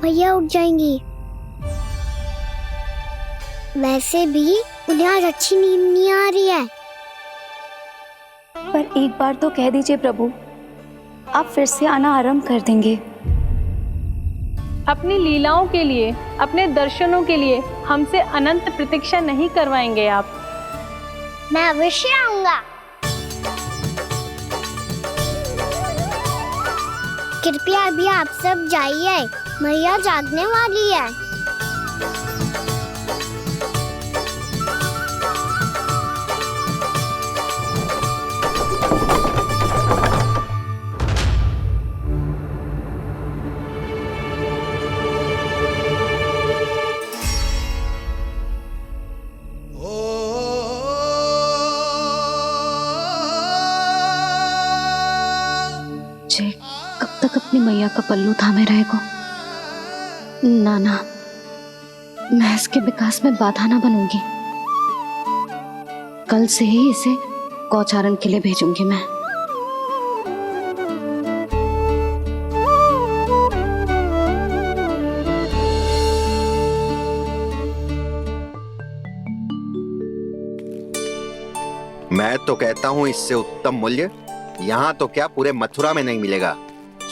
भैया उठ जाएंगी। वैसे भी उन्हें आज अच्छी नींद नहीं आ रही है।
पर एक बार तो कह दीजिए प्रभु, आप फिर से आना आरंभ कर देंगे।
अपनी लीलाओं के लिए, अपने दर्शनों के लिए हमसे अनंत प्रतीक्षा नहीं करवाएंगे आप?
मैं अवश्य आऊंगा। कृपया अभी आप सब जाइए, मैया जागने वाली है।
जे कब तक अपनी मैया का पल्लू थामे रहेगा? ना ना, मैं इसके विकास में बाधा ना बनूंगी। कल से ही इसे गौचारण के लिए भेजूंगी मैं।
मैं तो कहता हूँ इससे उत्तम मूल्य यहाँ तो क्या पूरे मथुरा में नहीं मिलेगा।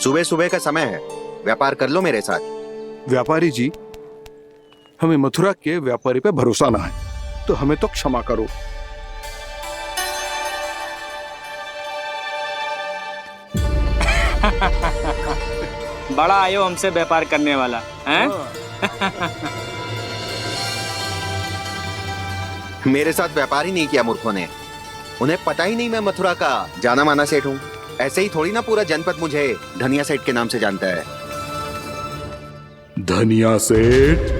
सुबह सुबह का समय है, व्यापार कर लो मेरे साथ।
व्यापारी जी, हमें मथुरा के व्यापारी पे भरोसा ना है, तो हमें तो क्षमा करो।
बड़ा आयो हमसे व्यापार करने वाला हैं?
मेरे साथ व्यापार ही नहीं किया मूर्खों ने। उन्हें पता ही नहीं मैं मथुरा का जाना माना सेठ हूँ। ऐसे ही थोड़ी ना पूरा जनपद मुझे धनिया सेठ के नाम से जानता है।
धनिया सेठ?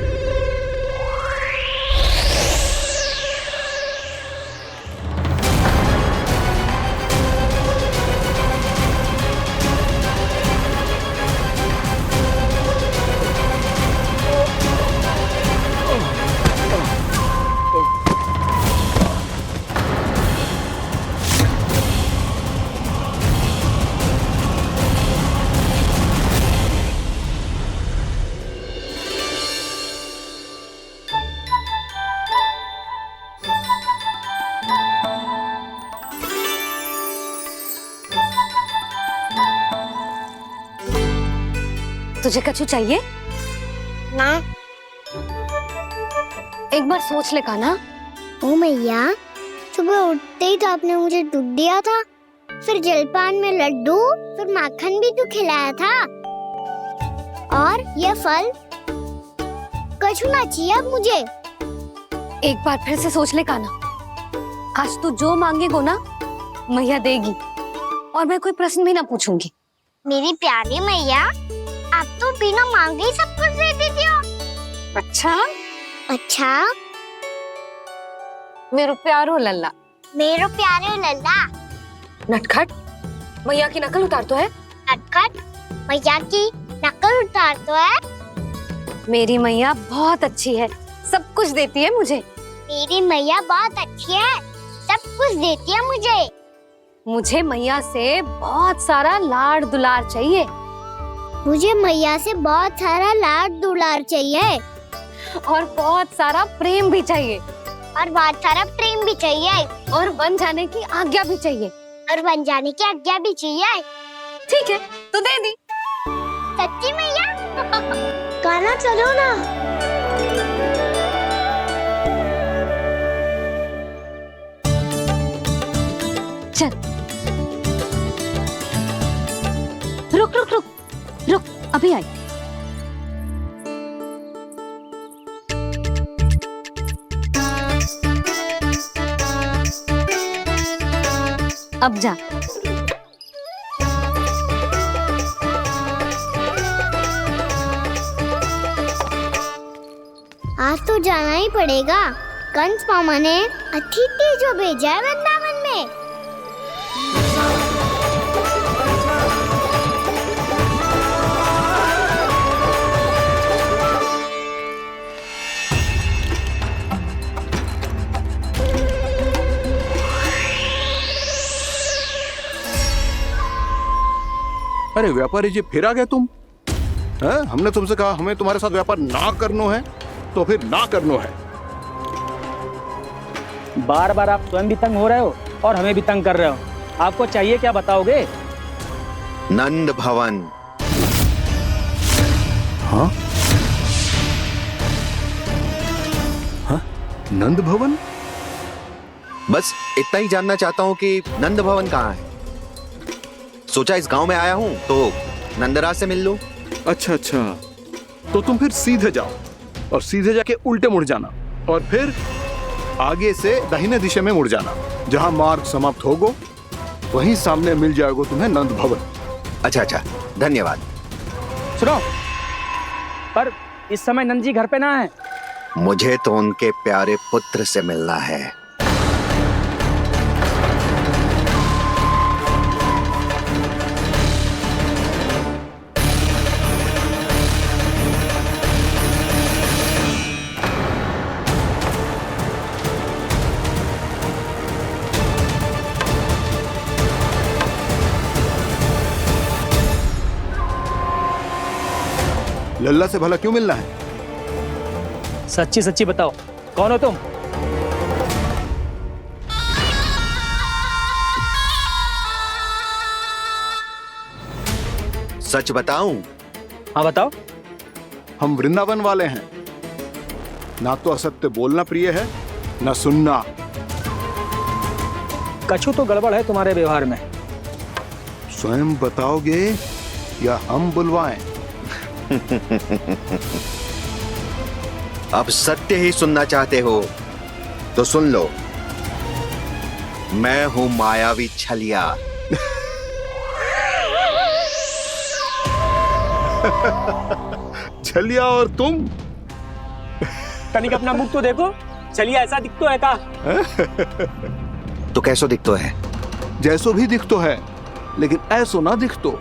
तुझे कछु चाहिए?
ना।
एक बार सोच ले कान्हा।
ओ मैया, सुबह उठते ही तो आपने मुझे दूध दिया था, फिर जलपान में लड्डू, फिर माखन भी तो खिलाया था, और ये फल कछु ना चाहिए अब मुझे।
एक बार फिर से सोच ले कान्हा। आज तू जो मांगेगो ना मैया देगी, और मैं कोई प्रश्न भी ना पूछूंगी।
मेरी प्यारी मैया, आप तो बिना मांगे ही सब कुछ दे देती हो।
अच्छा
अच्छा,
मेरो प्यारो लल्ला।
मेरो प्यारे लल्ला।
नटखट, मैया की नकल उतार तो है।
नटखट, मैया की नकल उतार तो है।
मेरी मैया बहुत अच्छी है, सब कुछ देती है मुझे।
मेरी मैया बहुत अच्छी है, सब कुछ देती है मुझे।
मुझे मैया से बहुत सारा लाड़ दुलार चाहिए।
मुझे मैया से बहुत सारा लाड दुलार चाहिए।
और बहुत सारा प्रेम भी चाहिए।
और बहुत सारा प्रेम भी चाहिए।
और बन जाने की आज्ञा भी चाहिए।
और बन जाने की आज्ञा भी चाहिए।
ठीक है, तो दे दी।
सच्ची मैया? गाना चलो ना।
चल, रुक रुक रुक रुक, अभी आई। अब जा।
आज तो जाना ही पड़ेगा। कंस मामा ने अतिथि जो भेजा है वृंदावन में।
अरे व्यापारी जी, फिर आ गए तुम? हैं? हमने तुमसे कहा हमें तुम्हारे साथ व्यापार ना करनो है, तो फिर ना करनो है।
बार बार आप स्वयं भी तंग हो रहे हो और हमें भी तंग कर रहे हो। आपको चाहिए क्या, बताओगे?
नंद भवन।
हाँ? हाँ? नंद भवन?
बस इतना ही जानना चाहता हूँ कि नंद भवन कहाँ है। सोचा इस गांव में आया हूँ तो नंदराज से मिल लूं।
अच्छा अच्छा, तो तुम फिर सीधे जाओ और सीधे जाके उल्टे मुड़ जाना और फिर आगे से दाहिने दिशा में मुड़ जाना। जहाँ मार्ग समाप्त होगो वहीं सामने मिल जाएगा तुम्हें नंद भवन।
अच्छा अच्छा, धन्यवाद।
सुनो, पर इस समय नंद जी घर पे ना है।
मुझे तो उनके प्यारे पुत्र से मिलना है।
लल्ला से भला क्यों मिलना है?
सच्ची सच्ची बताओ, कौन हो तुम?
सच बताऊं?
हाँ बताओ।
हम वृंदावन वाले हैं। ना तो असत्य बोलना प्रिय है, ना सुनना।
कछु तो गड़बड़ है तुम्हारे व्यवहार में।
स्वयं बताओगे या हम बुलवाएं?
अब सत्य ही सुनना चाहते हो तो सुन लो। मैं हूं मायावी छलिया।
छलिया और तुम?
तनिक अपना मुख तो देखो, छलिया ऐसा दिखतो है का?
तो कैसो दिखतो है?
जैसो भी दिखतो है, लेकिन ऐसो ना दिखतो।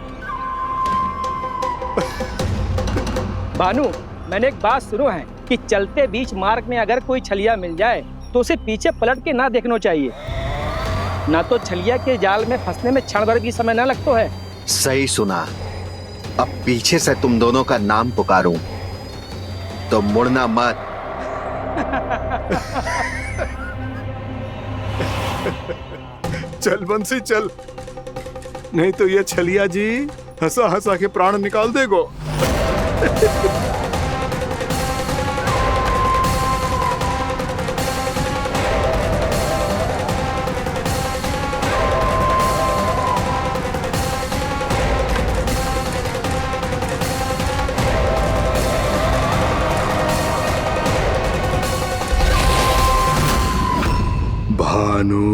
भानु, मैंने एक बात सुनो है कि चलते बीच मार्ग में अगर कोई छलिया मिल जाए तो उसे पीछे पलट के ना देखना चाहिए। ना तो छलिया के जाल में फंसने में क्षण भर भी समय ना लगता है।
सही सुना। अब पीछे से तुम दोनों का नाम पुकारूं तो मुड़ना मत।
चल बंसी चल, नहीं तो ये छलिया जी हंसा हंसा के प्राण निकाल देगो। भानु,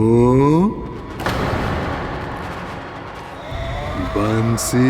बंसी।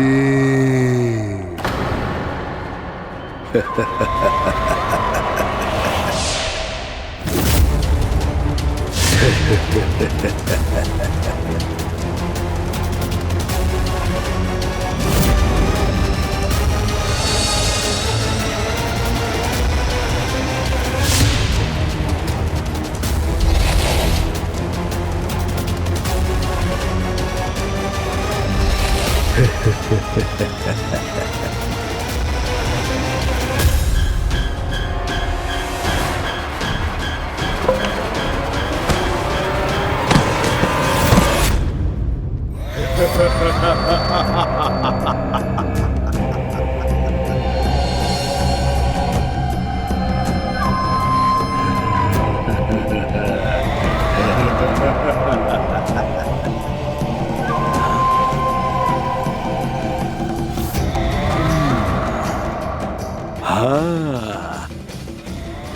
हाँ,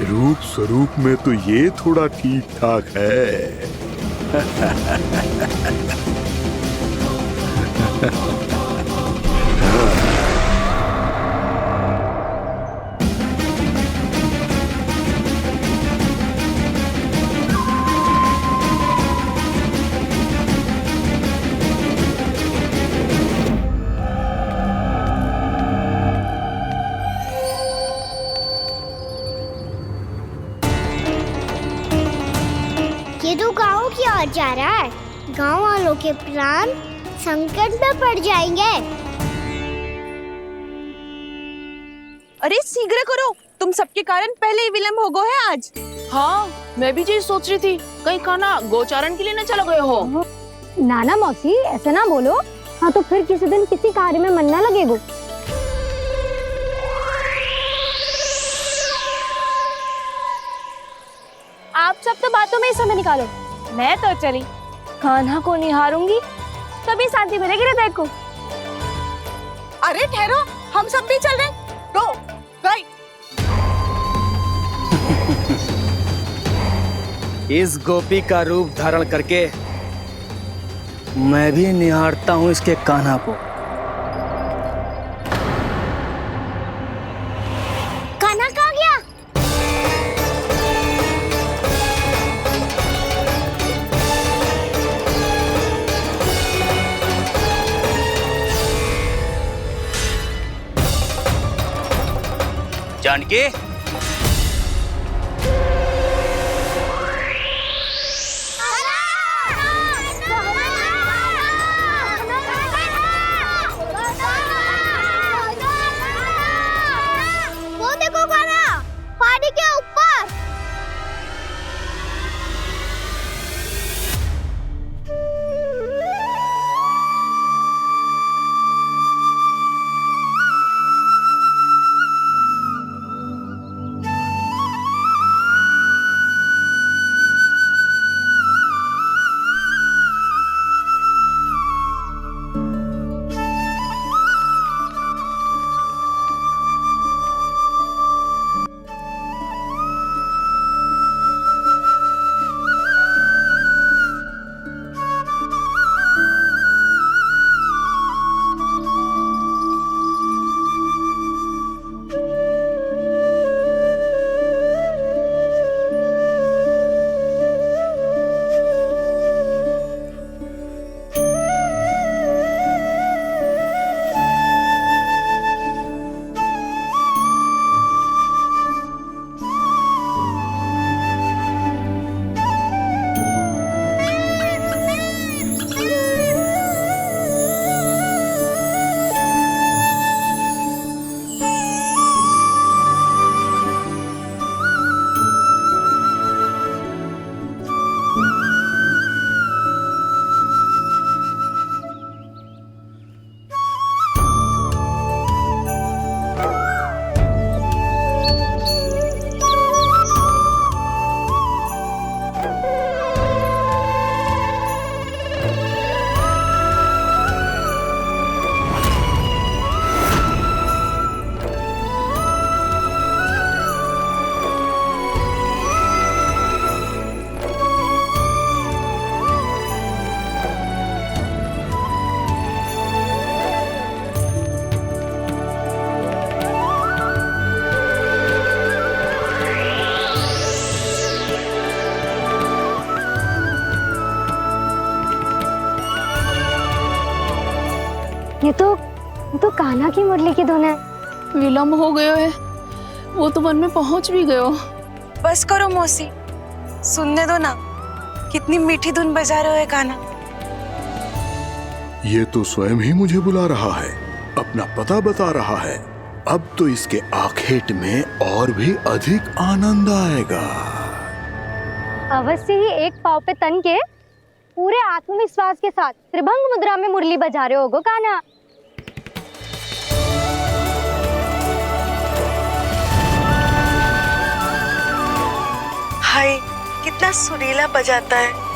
रूप स्वरूप में तो ये थोड़ा ठीक ठाक है।
ये तो गाँव की ओर जा रहा है। गाँव वालों के प्राण संकट में पड़ जाएंगे।
अरे शीघ्र करो, तुम सबके कारण पहले ही विलम्ब हो गया है आज।
हाँ, मैं भी यही सोच रही थी, कहीं खाना गोचारण के लिए न चला गए हो।
नाना मौसी ऐसे ना बोलो। हाँ तो फिर किसी दिन किसी कार्य में मन ना लगेगा।
आप सब तो बातों में ही समय निकालो। मैं तो चली कान्हा को निहारूंगी, तभी शांति मिलेगी हृदय को।
अरे ठहरो, हम सब भी चल रहे। रो, गई।
इस गोपी का रूप धारण करके मैं भी निहारता हूँ इसके कान्हा को।
कान्हा कहाँ गया?
जानकी,
वो देखो कान्हा, पहाड़ी के ऊपर।
ये तो कान्हा की मुरली की धुन है।
विलम्ब हो गयो है, वो तो वन में पहुंच भी गयो।
बस करो मौसी, सुनने दो ना, कितनी मीठी धुन बजा रहे हो कान्हा।
ये तो स्वयं ही मुझे बुला रहा है, अपना पता बता रहा है। अब तो इसके आखेट में और भी अधिक आनंद आएगा।
अवश्य ही एक पाव पे तन के
पूरे आत्मविश्वास के साथ त्रिभंग मुद्रा में मुरली बजा रहे होगो कान्हा।
हाय, कितना सुरीला बजाता है।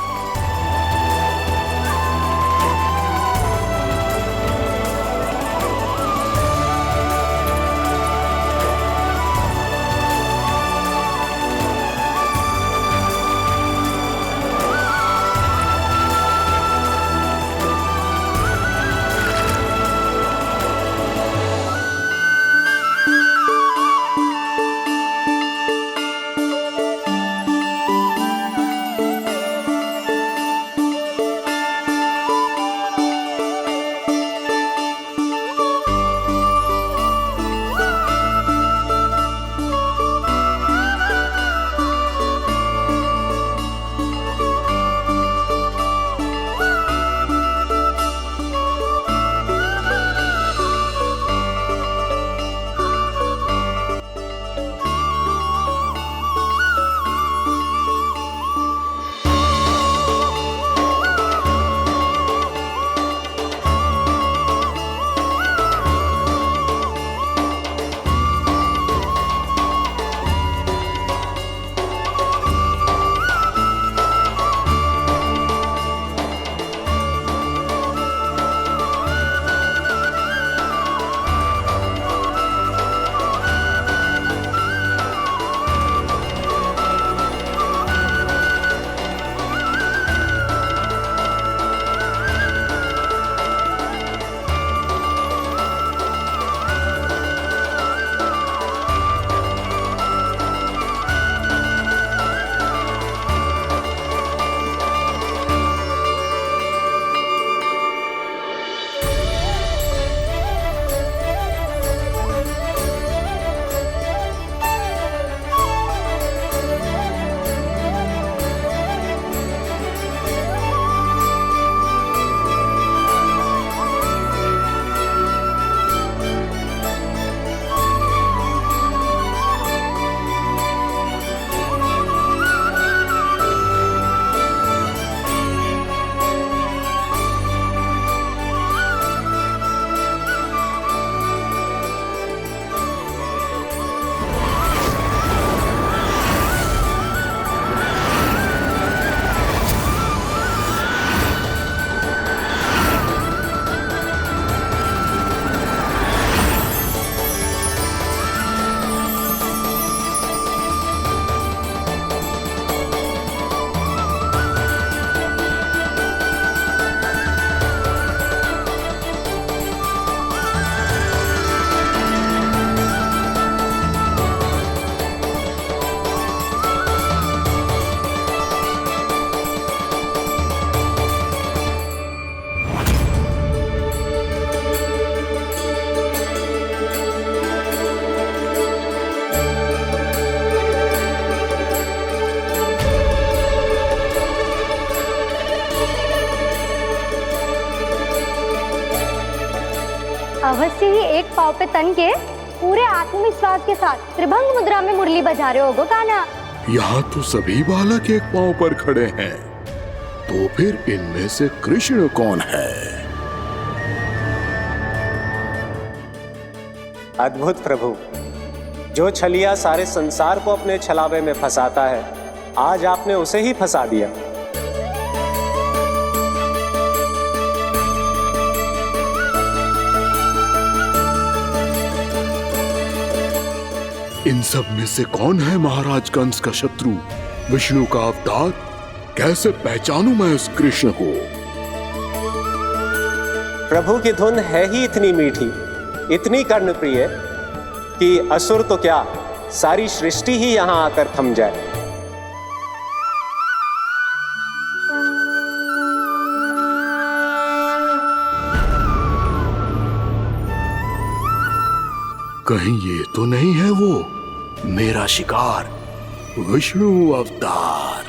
अवश्य ही एक पाव पे तन के पूरे आत्मविश्वास के साथ त्रिभंग मुद्रा में मुरली बजा रहे होगो कान्हा।
यहाँ तो सभी बालक एक पांव पर खड़े हैं, तो फिर इनमें से कृष्ण कौन है?
अद्भुत प्रभु, जो छलिया सारे संसार को अपने छलावे में फंसाता है, आज आपने उसे ही फंसा दिया।
इन सब में से कौन है महाराज कंस का शत्रु, विष्णु का अवतार? कैसे पहचानूं मैं उस कृष्ण को?
प्रभु की धुन है ही इतनी मीठी, इतनी कर्णप्रिय कि असुर तो क्या, सारी सृष्टि ही यहां आकर थम जाए।
कहीं ये तो नहीं है वो मेरा शिकार, विष्णु अवतार?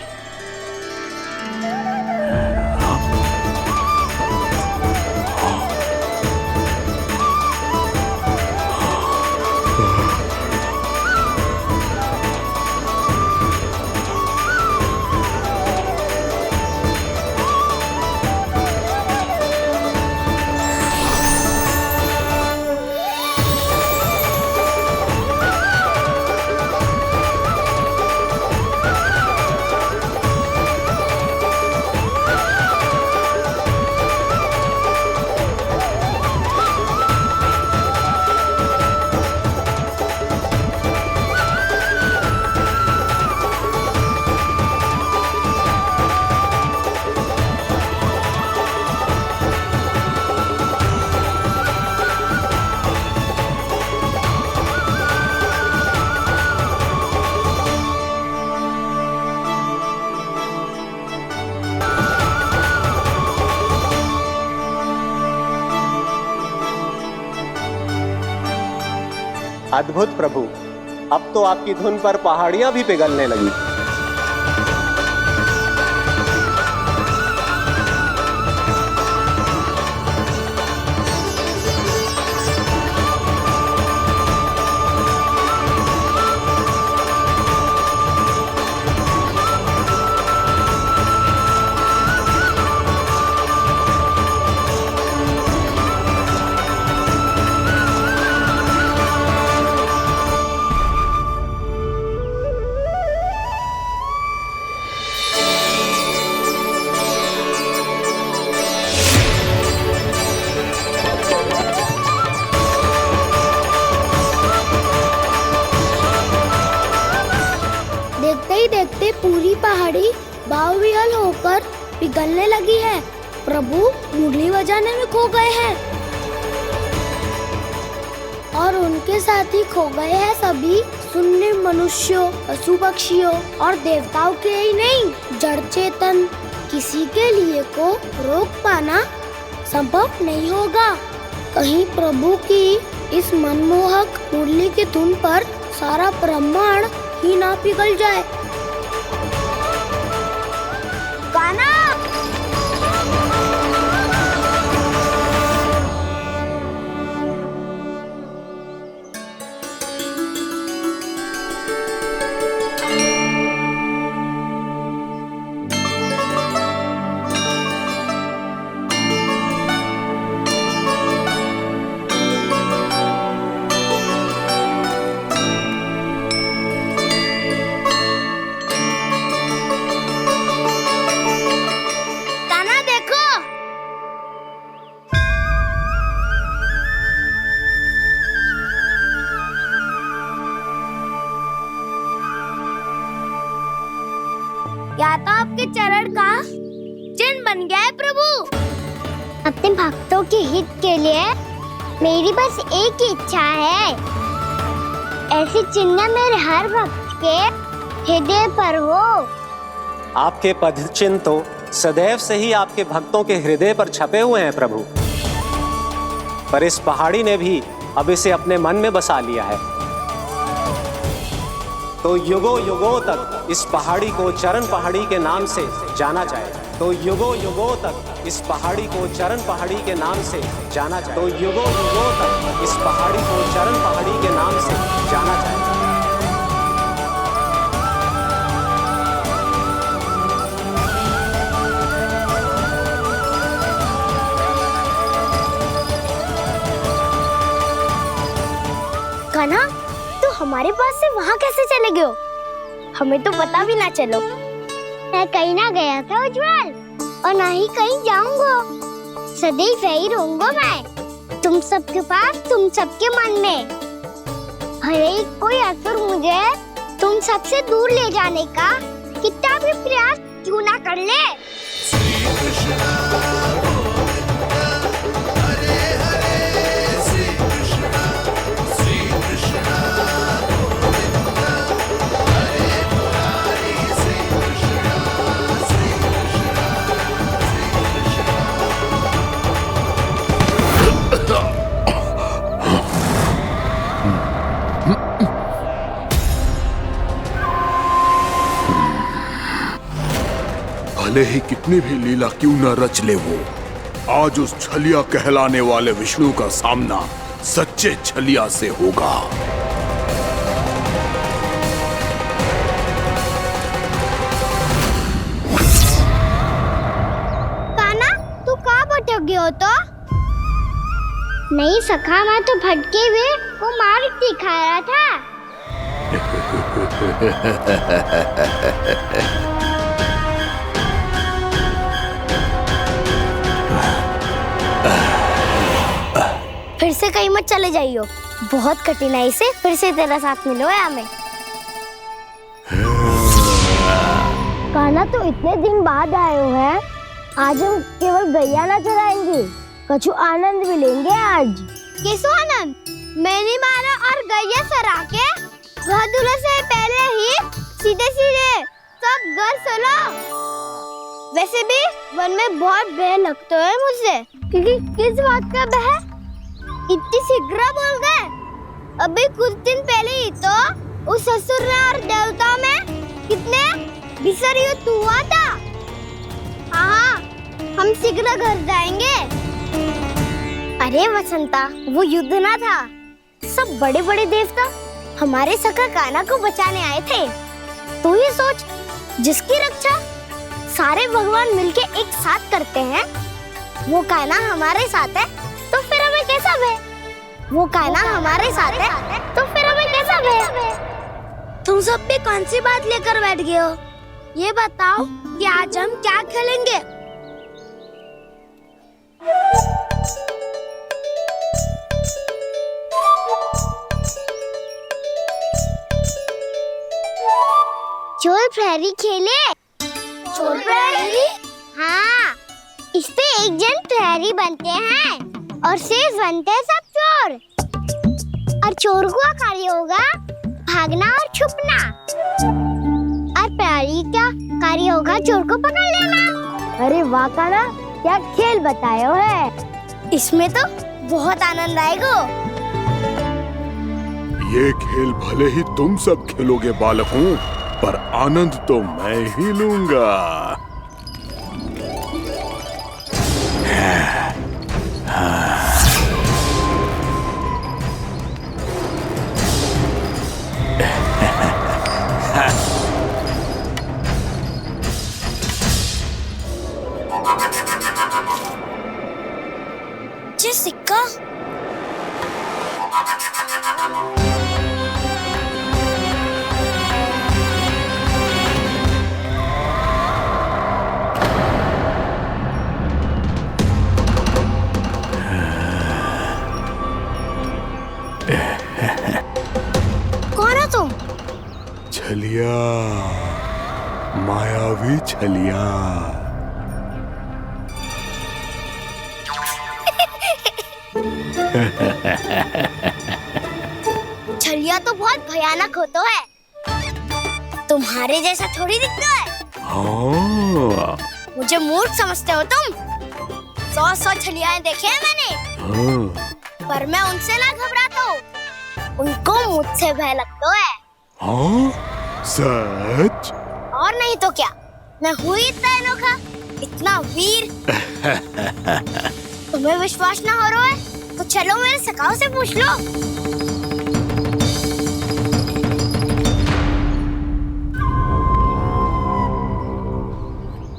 अद्भुत प्रभु, अब तो आपकी धुन पर पहाड़ियां भी पिघलने लगी।
देखते ही देखते पूरी पहाड़ी बाव विहल होकर पिघलने लगी है। प्रभु मुरली बजाने में खो गए हैं और उनके साथ ही खो गए हैं सभी सुनने मनुष्यों, पशु पक्षियों और देवताओं के ही नहीं, जड़ चेतन किसी के लिए को रोक पाना संभव नहीं होगा। कहीं प्रभु की इस मनमोहक मुरली की धुन पर सारा ब्रह्मांड ही ना पिघल जाए। गाना या तो आपके चरण का चिन्ह बन गया है प्रभु।
अपने भक्तों के हित के लिए मेरी बस एक ही इच्छा है, ऐसी चिन्ह मेरे हर भक्त के हृदय पर हो।
आपके पद चिन्ह तो सदैव से ही आपके भक्तों के हृदय पर छपे हुए हैं प्रभु, पर इस पहाड़ी ने भी अब इसे अपने मन में बसा लिया है। तो युगों युगों तक इस पहाड़ी को चरण पहाड़ी के नाम से जाना जाए। तो युगों युगों तक इस पहाड़ी को चरण पहाड़ी के नाम से जाना जाए। तो युगों युगों तक इस पहाड़ी को चरण पहाड़ी के नाम से जाना जाए।
कान्हा, तू हमारे पास से वहाँ कैसे चले गए हो? हमें तो पता भी ना चलो। मैं कहीं ना गया था उज्जवल, और ना ही कहीं जाऊंगा। सदैव यही रहूंगा मैं, तुम सबके पास, तुम सबके मन में। भले ही कोई असुर मुझे तुम सबसे दूर ले जाने का कितना भी प्रयास क्यों ना कर ले।
भले ही कितनी भी लीला क्यों न रच ले वो, आज उस छलिया कहलाने वाले विष्णु का सामना सच्चे छलिया से होगा।
कान्हा, तू कहाँ भटक गए हो? तो नहीं सखा, मैं तो भटके हुए को मार्ग दिखा रहा था।
फिर से कहीं मत चले जाइयो, बहुत कठिनाई से फिर से तेरा साथ मिलो है हमें।
कान्हा, तो इतने दिन बाद आए हो हैं, आज हम केवल गैया ना चराएंगे, कछु आनंद भी लेंगे आज।
किसो आनंद? मैंने मारा और गैया सरा के घर दूल्हे से पहले ही सीधे सीधे सब घर चलो। वैसे भी वन में बहुत भय लगता है मुझसे। क्योंकि किस बात का भय? इतनी शीघ्र बोल गए।
अभी कुछ दिन पहले ही तो उस ससुर में और देवता में कितने भीषण युद्ध हुआ था। हाँ, हम शीघ्र घर जाएंगे। अरे वसंता, वो युद्ध ना था, सब बड़े बड़े देवता हमारे सखा कान्हा को बचाने आए थे। तू ही सोच, जिसकी रक्षा सारे भगवान मिलके एक साथ करते हैं, वो कान्हा हमारे साथ है तो फिर हमें कैसा भय? वो कान्हा हमारे साथ है तो फिर हमें कैसा भय?
तुम सब भी कौन सी बात लेकर बैठ गए हो? ये बताओ कि आज हम क्या खेलेंगे?
चोर प्रहरी खेले।
चोर प्रहरी?
हाँ, इस पे एक जन प्रहरी बनते हैं और शेष बनते हैं सब चोर। और चोर का कार्य होगा भागना और छुपना, और प्रहरी का कार्य होगा चोर को पकड़ लेना। अरे वाह कान्हा, क्या खेल बताया है। इसमें तो बहुत आनंद आएगा।
ये खेल भले ही तुम सब खेलोगे बालकों, पर आनंद तो मैं ही लूंगा।
ये सिक्का
कौन हो तुम?
छलिया, मायावी छलिया।
छलिया तो बहुत भयानक होता है, तुम्हारे जैसा थोड़ी दिखता है।
हाँ।
मुझे मूर्ख समझते हो तुम? 100 छलियाएं देखे हैं मैंने,
हाँ।
पर मैं उनसे ना घबराता हूँ, उनको मुझसे भय लगता है।
हाँ? सच?
और नहीं तो क्या, मैं हूँ इतना अनोखा, इतना वीर। तुम्हें विश्वास ना हो रहा है तो चलो मेरे सखाओं से पूछ लो।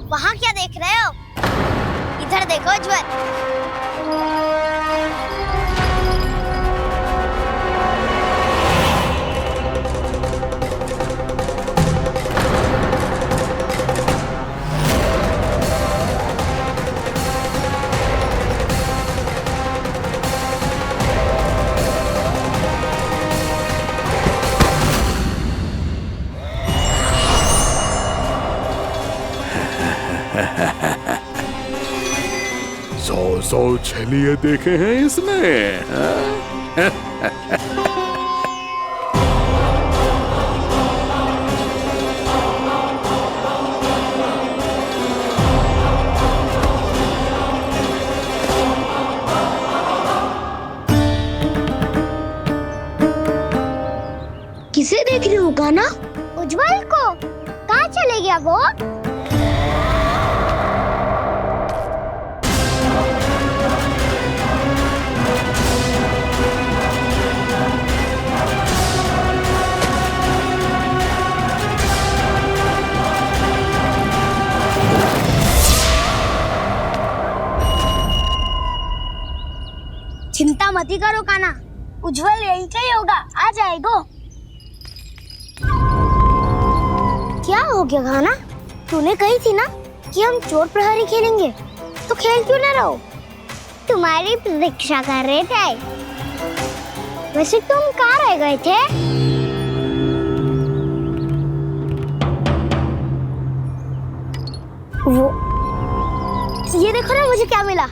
वहाँ क्या देख रहे हो? इधर देखो उज्जवल।
सौ छलिए देखे हैं इसने।
किसे देख रही हो कान्हा? उज्जवल को। कहाँ चले गया वो? चिंता मत करो कान्हा, उज्जवल यहीं का ही होगा, आ जाएगा। क्या हो गया कान्हा? तूने कही थी ना कि हम चोर प्रहरी खेलेंगे, तो खेल क्यों ना रहो? तुम्हारी प्रतीक्षा कर रहे थे। वैसे तुम कहाँ रह गए थे? वो ये देखो ना, मुझे क्या मिला?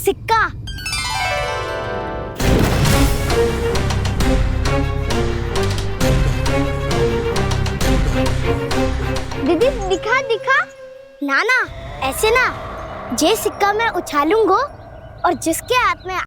सिक्का। दीदी दिखा दिखा। ना ना, ऐसे ना, ये सिक्का मैं उछालूंगा और जिसके हाथ में